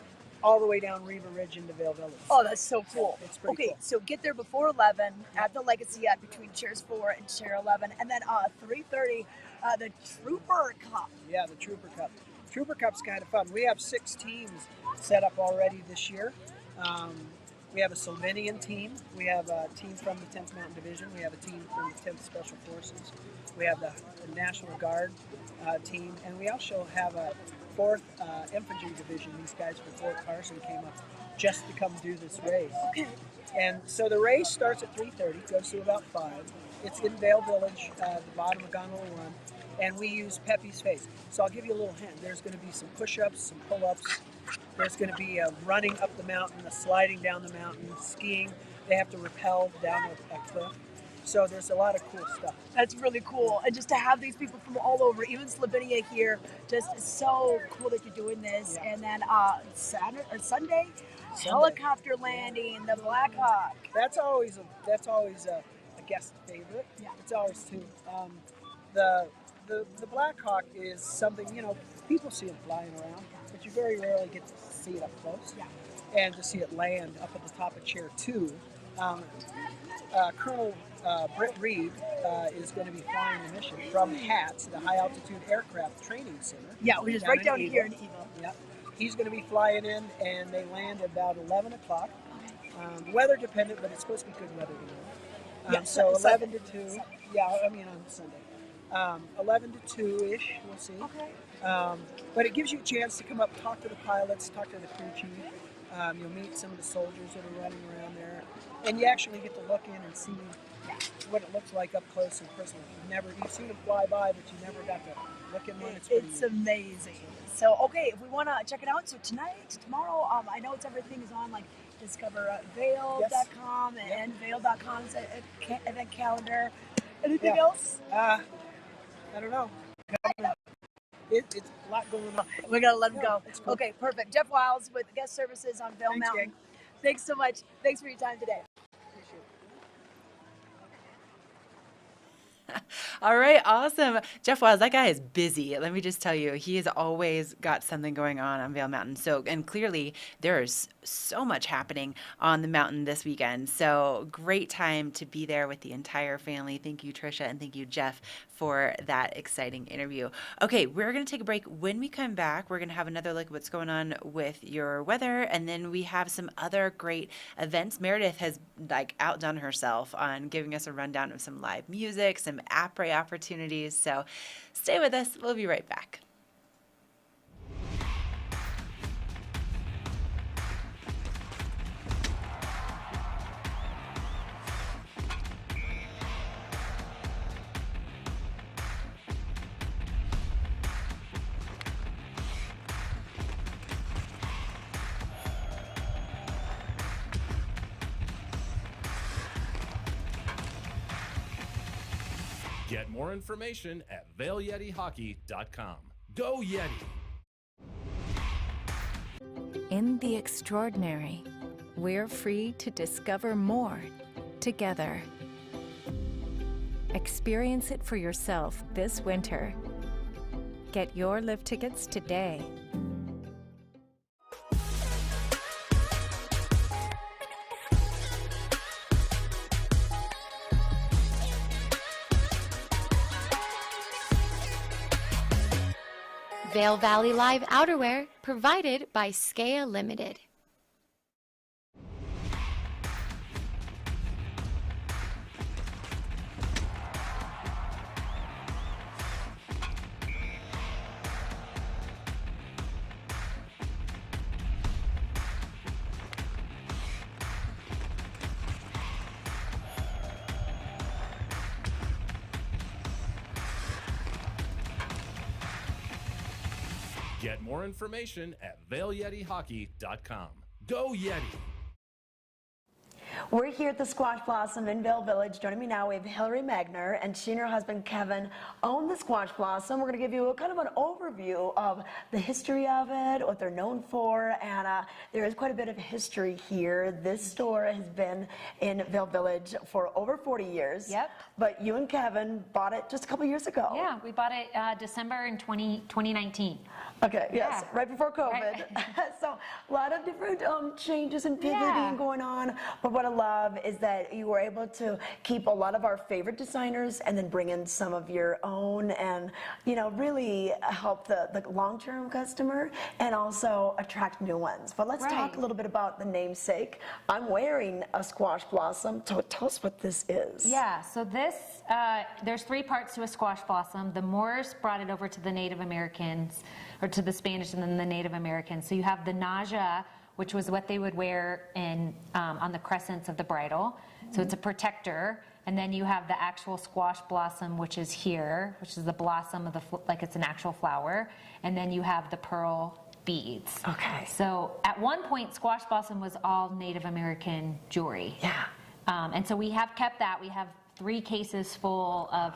all the way down Riva Ridge into Vail Village. Oh, that's so cool. It's pretty cool. So get there before 11 at the Legacy Hut between Chairs 4 and Chair 11, and then 3:30, the Trooper Cup. Yeah, the Trooper Cup. Trooper Cup's kind of fun. We have 6 teams set up already this year. We have a Slovenian team. We have a team from the 10th Mountain Division. We have a team from the 10th Special Forces. We have the National Guard team, and we also have a 4th Infantry Division. These guys from Fort Carson came up just to come do this race. Okay. And so the race starts at 3:30, goes to about 5. It's in Vail Village, the bottom of Gondola Run, and we use Pepe's Face. So I'll give you a little hint. There's going to be some push-ups, some pull-ups. There's going to be a running up the mountain, a sliding down the mountain, skiing. They have to rappel down a cliff. So there's a lot of cool stuff. That's really cool. And just to have these people from all over, even Slovenia here, just is so cool that you're doing this. Yeah. And then Sunday, helicopter landing, the Black Hawk. That's always a guest favorite. Yeah. It's always too. The Black Hawk is something, people see it flying around, but you very rarely get to see it up close. Yeah. And to see it land up at the top of Chair 2. Colonel Britt Reed is going to be flying the mission from HATS, the High Altitude Aircraft Training Center. Yeah, which is right down here in Eagle. Yeah. He's going to be flying in, and they land at about 11 o'clock. Weather dependent, but it's supposed to be good weather tomorrow. So 11 to 2. Yeah, I mean on Sunday. 11 to 2-ish, we'll see. Okay. But it gives you a chance to come up, talk to the pilots, talk to the crew chief. You'll meet some of the soldiers that are running around there. And you actually get to look in and see what it looks like up close and personal. You've seen them fly by, but you never got to look in one. It's amazing. So, okay, if we want to check it out, so tonight, tomorrow, I know everything is on like discovervail.com and vail.com's event calendar. Anything else? I don't know. It's a lot going on. We got to let him go. Cool. Okay, perfect. Jeff Wiles with guest services on Vail Thanks, Mountain. gang. Thanks so much. Thanks for your time today. All right, awesome. Jeff Wiles, that guy is busy. Let me just tell you, he has always got something going on Vail Mountain. So, and clearly there is so much happening on the mountain this weekend. So great time to be there with the entire family. Thank you, Trisha, and thank you, Jeff, for that exciting interview. Okay, we're going to take a break. When we come back, we're going to have another look at what's going on with your weather, and then we have some other great events. Meredith has outdone herself on giving us a rundown of some live music, some après opportunities. So stay with us. We'll be right back. Get more information at VailYetiHockey.com. Go Yeti! In the extraordinary, we're free to discover more together. Experience it for yourself this winter. Get your lift tickets today. Vail Valley Live outerwear provided by Skea Limited. Get more information at VailYetiHockey.com. Go Yeti! We're here at the Squash Blossom in Vail Village. Joining me now, we have Hillary Magner, and she and her husband Kevin own the Squash Blossom. We're going to give you a kind of an overview of the history of it, what they're known for, and there is quite a bit of history here. This store has been in Vail Village for over 40 years. Yep. But you and Kevin bought it just a couple years ago. Yeah, we bought it December in 2019. Okay, yes, Yeah. right before COVID. Right. So a lot of different changes and pivoting going on. But what I love is that you were able to keep a lot of our favorite designers and then bring in some of your own and, you know, really help the long-term customer and also attract new ones. But let's talk a little bit about the namesake. I'm wearing a Squash Blossom. So tell us what this is. Yeah, so this, there's three parts to a Squash Blossom. The Moors brought it over to the Native Americans, or to the Spanish and then the Native Americans. So you have the naja, which was what they would wear in on the crescents of the bridle. So it's a protector. And then you have the actual Squash Blossom, which is here, which is the blossom of the, like it's an actual flower. And then you have the pearl beads. Okay. So at one point, Squash Blossom was all Native American jewelry. Yeah. And so we have kept that. We have 3 cases full of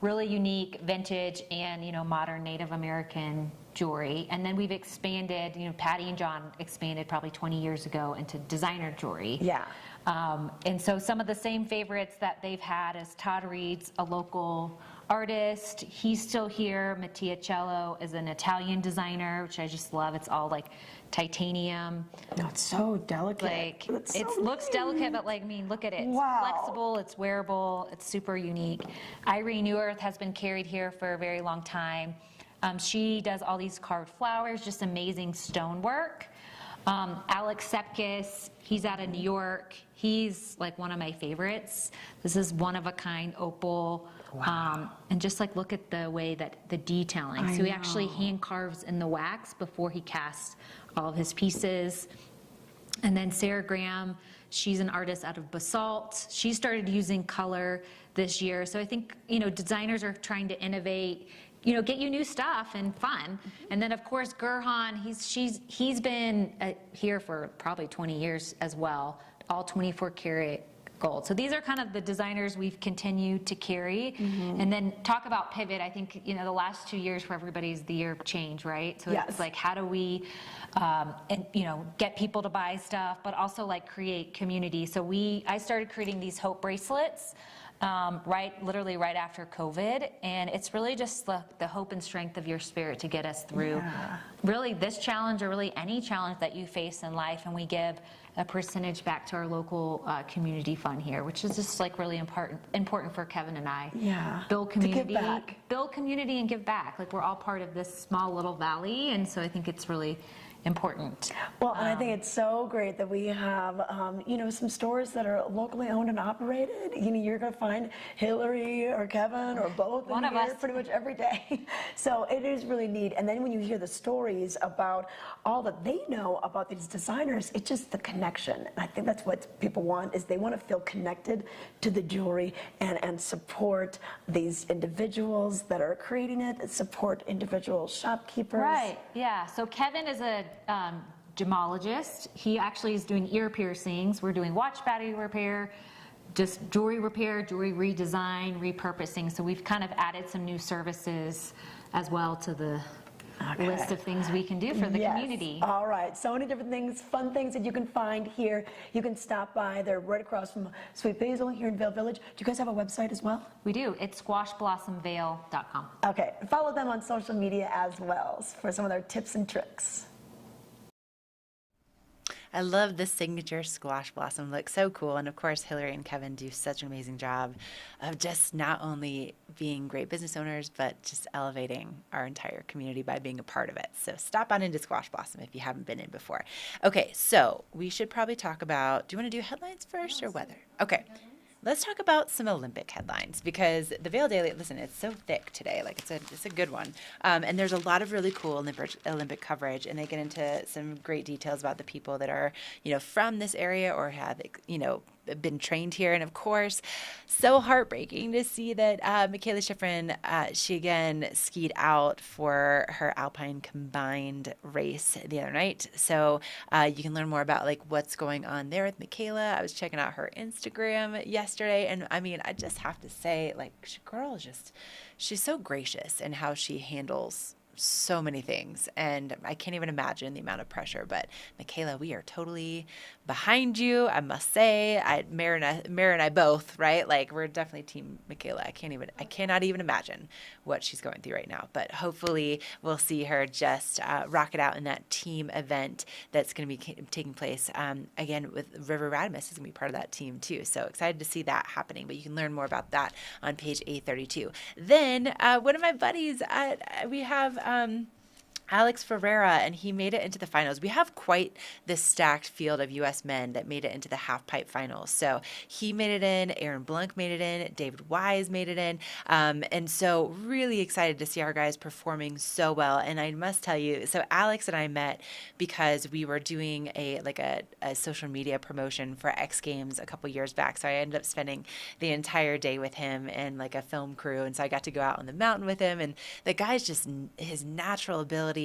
really unique vintage and, you know, modern Native American jewelry. And then we've expanded, you know, Patty and John expanded probably 20 years ago into designer jewelry. Yeah. And so some of the same favorites that they've had is Todd Reed's a local artist. He's still here. Mattia Cello is an Italian designer, which I just love. It's all like titanium. No, it's so delicate. Like It's so looks delicate, but like, I mean, look at it. It's Wow. flexible, it's wearable, it's super unique. Irene New Earth has been carried here for a very long time. She does all these carved flowers, just amazing stonework. Alex Sepkis, he's out of New York. He's like one of my favorites. This is one of a kind opal. Wow. And just like look at the way that the detailing. I So he actually know. hand carves in the wax before he casts all of his pieces. And then Sarah Graham, she's an artist out of basalt. She started using color this year. So I think, you know, designers are trying to innovate, you know, get you new stuff and fun. And then of course Gurhan, he's been here for probably 20 years as well, all 24 karat gold. So these are kind of the designers we've continued to carry. And then talk about pivot. I think, you know, the last 2 years for everybody's the year of change, right? So Yes. it's like, how do we, and, you know, get people to buy stuff, but also like create community. So I started creating these hope bracelets. literally right after COVID. And it's really just the hope and strength of your spirit to get us through really this challenge or really any challenge that you face in life. And we give a percentage back to our local community fund here, which is just like really important for Kevin and I. Yeah. Build community, and give back. Like we're all part of this small little valley. And so I think it's really important. Well, and I think it's so great that we have, some stores that are locally owned and operated. You're going to find Hillary or Kevin or both One in of here us. pretty much every day. So it is really neat. And then when you hear the stories about all that they know about these designers, it's just the connection. And I think that's what people want, is they want to feel connected to the jewelry and support these individuals that are creating it, support individual shopkeepers. Right, yeah. So Kevin is a gemologist. He actually is doing ear piercings. We're doing watch battery repair, just jewelry repair, jewelry redesign, repurposing. So we've kind of added some new services as well to the list of things we can do for the community. All right, so many different things, fun things that you can find here. You can stop by. They're right across from Sweet Basil here in Vail Village. Do you guys have a website as well? We do. It's squashblossomvail.com. Okay, follow them on social media as well for some of their tips and tricks. I love the signature squash blossom look. So cool. And of course, Hillary and Kevin do such an amazing job of just not only being great business owners, but just elevating our entire community by being a part of it. So stop on into Squash Blossom if you haven't been in before. Okay, so we should probably talk about, do you want to do headlines first or weather? Okay. Let's talk about some Olympic headlines, because the Vail Daily, listen, it's so thick today. Like it's a good one. And there's a lot of really cool Olympic coverage, and they get into some great details about the people that are, from this area or have, been trained here. And of course, so heartbreaking to see that Mikaela Shiffrin, she again skied out for her Alpine combined race the other night. So you can learn more about what's going on there with Mikaela. I was checking out her Instagram yesterday, and I mean, I just have to say, girl is she's so gracious in how she handles so many things, and I can't even imagine the amount of pressure. But Mikaela, we are totally behind you, I must say. Mara and I both, right? We're definitely team Mikaela. I cannot even imagine what she's going through right now. But hopefully we'll see her just rock it out in that team event that's going to be taking place again with River Radimus is going to be part of that team too. So excited to see that happening. But you can learn more about that on page 832. Then one of my buddies, we have Alex Ferreira, and he made it into the finals. We have quite this stacked field of U.S. men that made it into the half pipe finals. So he made it in, Aaron Blanc made it in, David Wise made it in. And so really excited to see our guys performing so well. And I must tell you, so Alex and I met because we were doing a social media promotion for X Games a couple years back. So I ended up spending the entire day with him and a film crew. And so I got to go out on the mountain with him. And the guy's just, his natural ability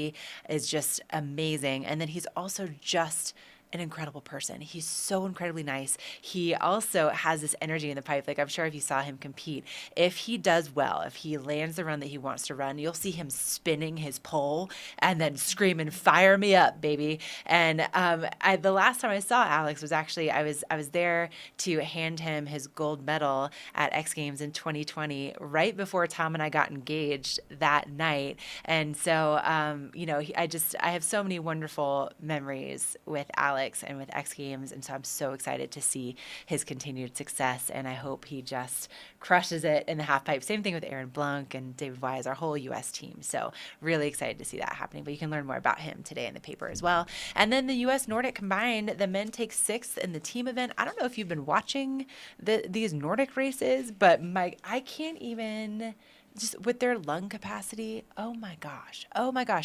is just amazing. And then he's also just an incredible person. He's so incredibly nice. He also has this energy in the pipe. I'm sure if you saw him compete, if he does well, if he lands the run that he wants to run, you'll see him spinning his pole and then screaming, "Fire me up, baby!" And the last time I saw Alex was actually I was there to hand him his gold medal at X Games in 2020, right before Tom and I got engaged that night. And so I have so many wonderful memories with Alex and with X Games, and so I'm so excited to see his continued success, and I hope he just crushes it in the half pipe. Same thing with Aaron Blanc and David Wise, our whole U.S. team. So really excited to see that happening, but you can learn more about him today in the paper as well. And then the U.S. Nordic combined, the men take 6th in the team event. I don't know if you've been watching these Nordic races, but I can't even... just with their lung capacity, oh my gosh.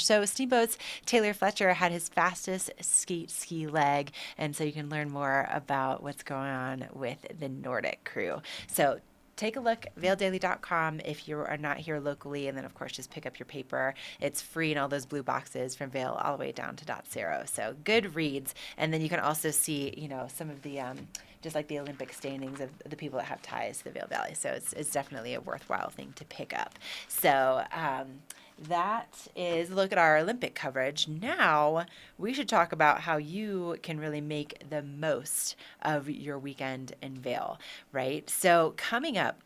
So Steamboat's Taylor Fletcher had his fastest ski leg, and so you can learn more about what's going on with the Nordic crew. So take a look, vaildaily.com if you are not here locally, and then of course just pick up your paper. It's free in all those blue boxes from Vail all the way down to .0. So good reads, and then you can also see some of the just the Olympic standings of the people that have ties to the Vail Valley. So it's definitely a worthwhile thing to pick up. So that is a look at our Olympic coverage. Now we should talk about how you can really make the most of your weekend in Vail, right? So coming up,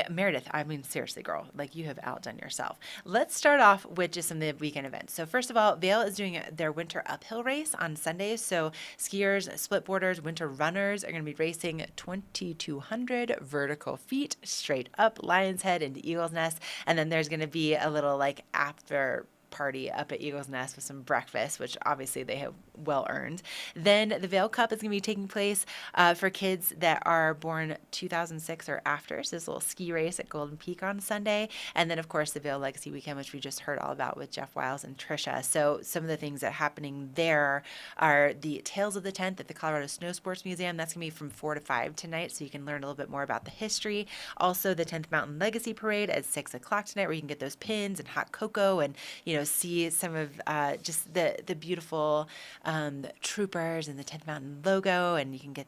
Meredith, I mean, seriously, girl, like you have outdone yourself. Let's start off with just some of the weekend events. So first of all, Vail is doing their winter uphill race on Sundays. So skiers, split boarders, winter runners are going to be racing 2,200 vertical feet straight up Lion's Head into Eagle's Nest. And then there's going to be a little like after party up at Eagle's Nest with some breakfast, which obviously they have well earned. Then the Vail Cup is going to be taking place for kids that are born 2006 or after. So this little ski race at Golden Peak on Sunday. And then, of course, the Vail Legacy Weekend, which we just heard all about with Jeff Wiles and Trisha. So some of the things that are happening there are the Tales of the 10th at the Colorado Snow Sports Museum. That's going to be from 4 to 5 tonight, so you can learn a little bit more about the history. Also, the 10th Mountain Legacy Parade at 6 o'clock tonight, where you can get those pins and hot cocoa and, see some of just the beautiful troopers and the 10th Mountain logo, and you can get,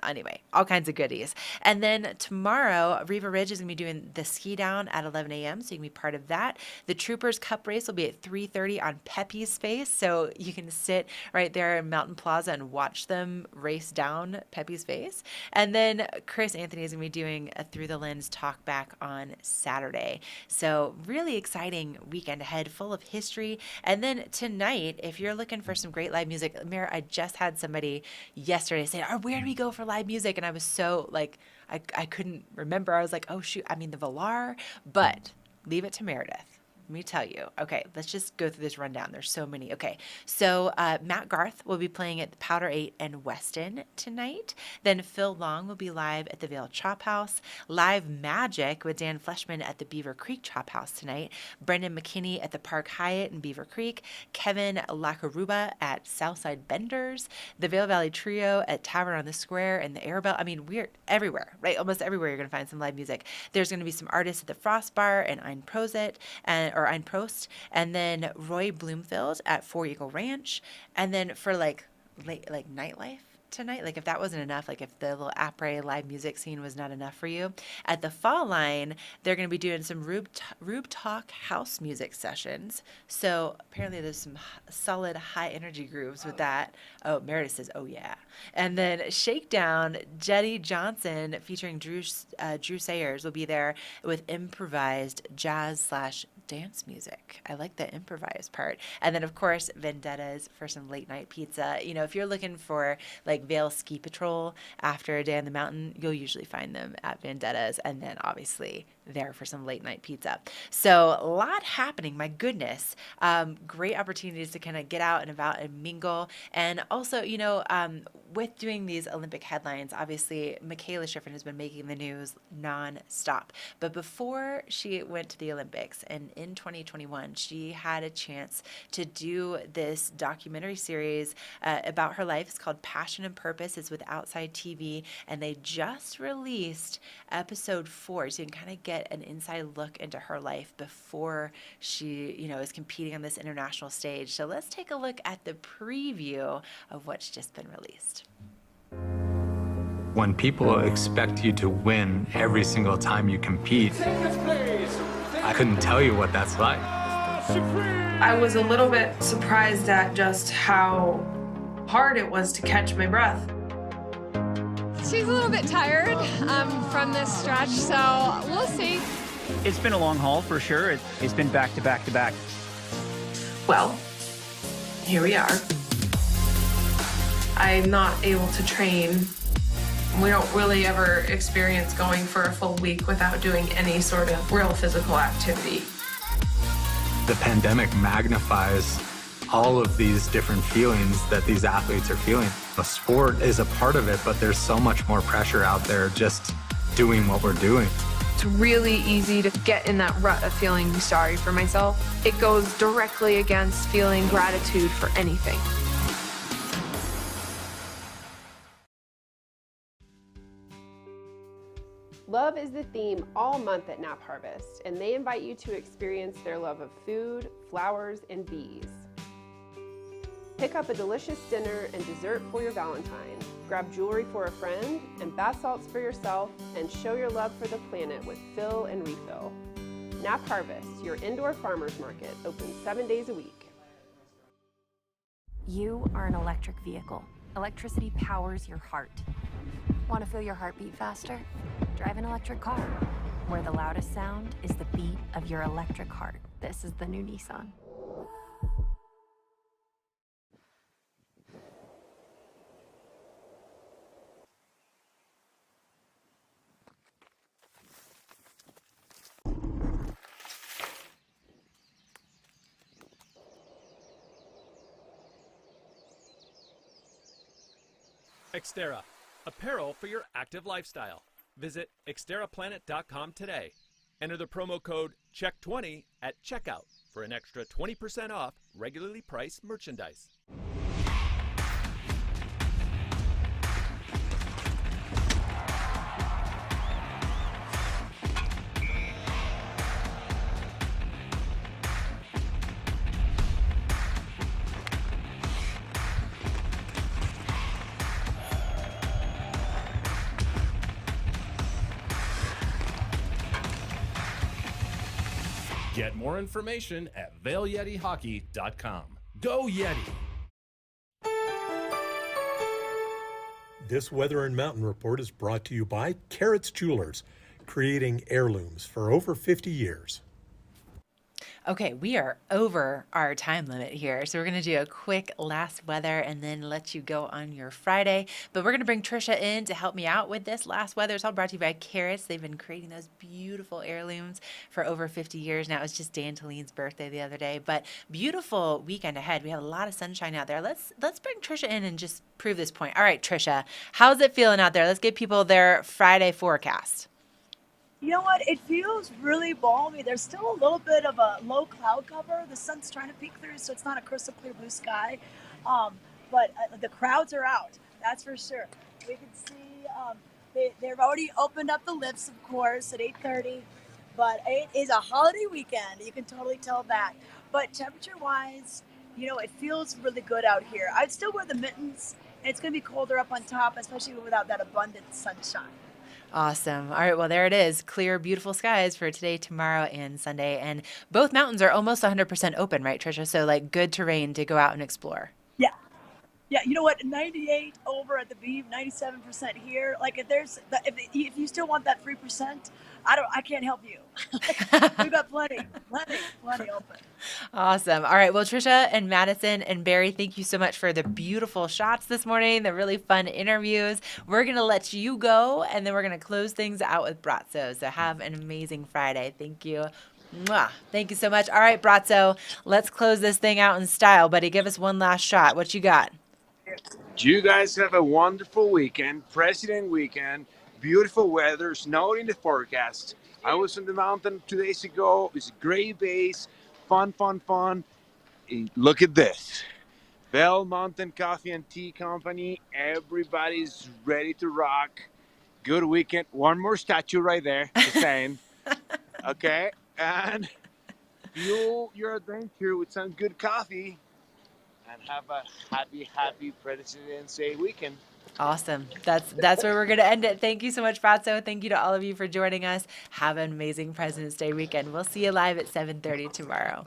anyway, all kinds of goodies. And then tomorrow, Riva Ridge is going to be doing the ski down at 11 a.m., so you can be part of that. The Troopers Cup race will be at 3:30 on Pepe's Face, so you can sit right there in Mountain Plaza and watch them race down Pepe's Face. And then Chris Anthony is going to be doing a Through the Lens talk back on Saturday. So really exciting weekend ahead, full of history. And then tonight, if you're looking for some great live music, Mara, I just had somebody yesterday say, where do we go for live music? And I was so I couldn't remember. I was like, oh shoot, I mean the Valar, but leave it to Meredith. Let me tell you. Okay, let's just go through this rundown. There's so many. Okay, so Matt Garth will be playing at the Powder 8 and Weston tonight. Then Phil Long will be live at the Vail Chop House. Live Magic with Dan Fleshman at the Beaver Creek Chop House tonight. Brendan McKinney at the Park Hyatt in Beaver Creek. Kevin Lacaruba at Southside Benders. The Vail Valley Trio at Tavern on the Square and the Arabelle. I mean, we're everywhere, right? Almost everywhere you're going to find some live music. There's going to be some artists at the Frost Bar and Ein Prosit or Ein Prost, and then Roy Bloomfield at Four Eagle Ranch. And then for late nightlife tonight, if that wasn't enough, if the little après live music scene was not enough for you, at the Fall Line, they're going to be doing some Rube Talk house music sessions. So apparently there's some solid high energy grooves with that. Oh, Meredith says, oh yeah. And then Shakedown, Jetty Johnson featuring Drew Sayers will be there with improvised jazz/dance music. I like the improvised part. And then of course Vendettas for some late night pizza. If you're looking for Vail Ski Patrol after a day on the mountain, you'll usually find them at Vendettas, and then obviously there for some late night pizza. So a lot happening, my goodness. Great opportunities to kind of get out and about and mingle. And also, with doing these Olympic headlines, obviously Mikaela Shiffrin has been making the news nonstop. But before she went to the Olympics, and in 2021, she had a chance to do this documentary series about her life. It's called Passion and Purpose. It's with Outside TV, and they just released episode 4, so you can kind of get an inside look into her life before she, is competing on this international stage. So let's take a look at the preview of what's just been released. When people expect you to win every single time you compete, I couldn't tell you what that's like. I was a little bit surprised at just how hard it was to catch my breath. She's a little bit tired from this stretch, so we'll see. It's been a long haul for sure. It's been back to back to back. Well, here we are. I'm not able to train. We don't really ever experience going for a full week without doing any sort of real physical activity. The pandemic magnifies all of these different feelings that these athletes are feeling. The sport is a part of it, but there's so much more pressure out there just doing what we're doing. It's really easy to get in that rut of feeling sorry for myself. It goes directly against feeling gratitude for anything. Love is the theme all month at Nap Harvest, and they invite you to experience their love of food, flowers, and bees. Pick up a delicious dinner and dessert for your Valentine. Grab jewelry for a friend and bath salts for yourself, and show your love for the planet with Fill and Refill. Nap Harvest, your indoor farmers market, open 7 days a week. You are an electric vehicle. Electricity powers your heart. Want to feel your heartbeat faster? Drive an electric car, where the loudest sound is the beat of your electric heart. This is the new Nissan. Xterra, apparel for your active lifestyle. Visit xterraplanet.com today. Enter the promo code CHECK20 at checkout for an extra 20% off regularly priced merchandise. Get more information at VailYetiHockey.com. Go Yeti! This Weather and Mountain Report is brought to you by Carrots Jewelers, creating heirlooms for over 50 years. Okay, we are over our time limit here, so we're going to do a quick last weather and then let you go on your Friday. But we're going to bring Trisha in to help me out with this last weather. It's all brought to you by Carrots. They've been creating those beautiful heirlooms for over 50 years now. It was just Dan Talene's birthday the other day, but beautiful weekend ahead. We have a lot of sunshine out there. Let's bring Trisha in and just prove this point. All right, Trisha, how's it feeling out there? Let's give people their Friday forecast. You know what? It feels really balmy. There's still a little bit of a low cloud cover. The sun's trying to peek through, so it's not a crystal clear blue sky. But the crowds are out. That's for sure. We can see they've already opened up the lifts, of course, at 8:30. But it is a holiday weekend. You can totally tell that. But temperature-wise, it feels really good out here. I'd still wear the mittens. And it's going to be colder up on top, especially without that abundant sunshine. Awesome. All right, well, there it is. Clear, beautiful skies for today, tomorrow, and Sunday. And both mountains are almost 100% open, right, Trisha? So, good terrain to go out and explore. Yeah. Yeah, you know what? 98 over at the Beeve, 97% here. If you still want that 3%, I can't help you. We've got plenty open. Awesome. All right. Well, Trisha and Madison and Barry, thank you so much for the beautiful shots this morning, the really fun interviews. We're going to let you go, and then we're going to close things out with Brazzo. So have an amazing Friday. Thank you. Mwah. Thank you so much. All right, Brazzo, let's close this thing out in style. Buddy, give us one last shot. What you got? You guys have a wonderful weekend, President weekend, beautiful weather, snow in the forecast. I was on the mountain 2 days ago. It's a great base, fun. And look at this. Vail Mountain Coffee and Tea Company. Everybody's ready to rock. Good weekend. One more statue right there, just saying. Okay? And fuel your adventure with some good coffee. And have a happy President's Day weekend. Awesome. That's where we're going to end it. Thank you so much, Brazzo. Thank you to all of you for joining us. Have an amazing President's Day weekend. We'll see you live at 7:30 tomorrow.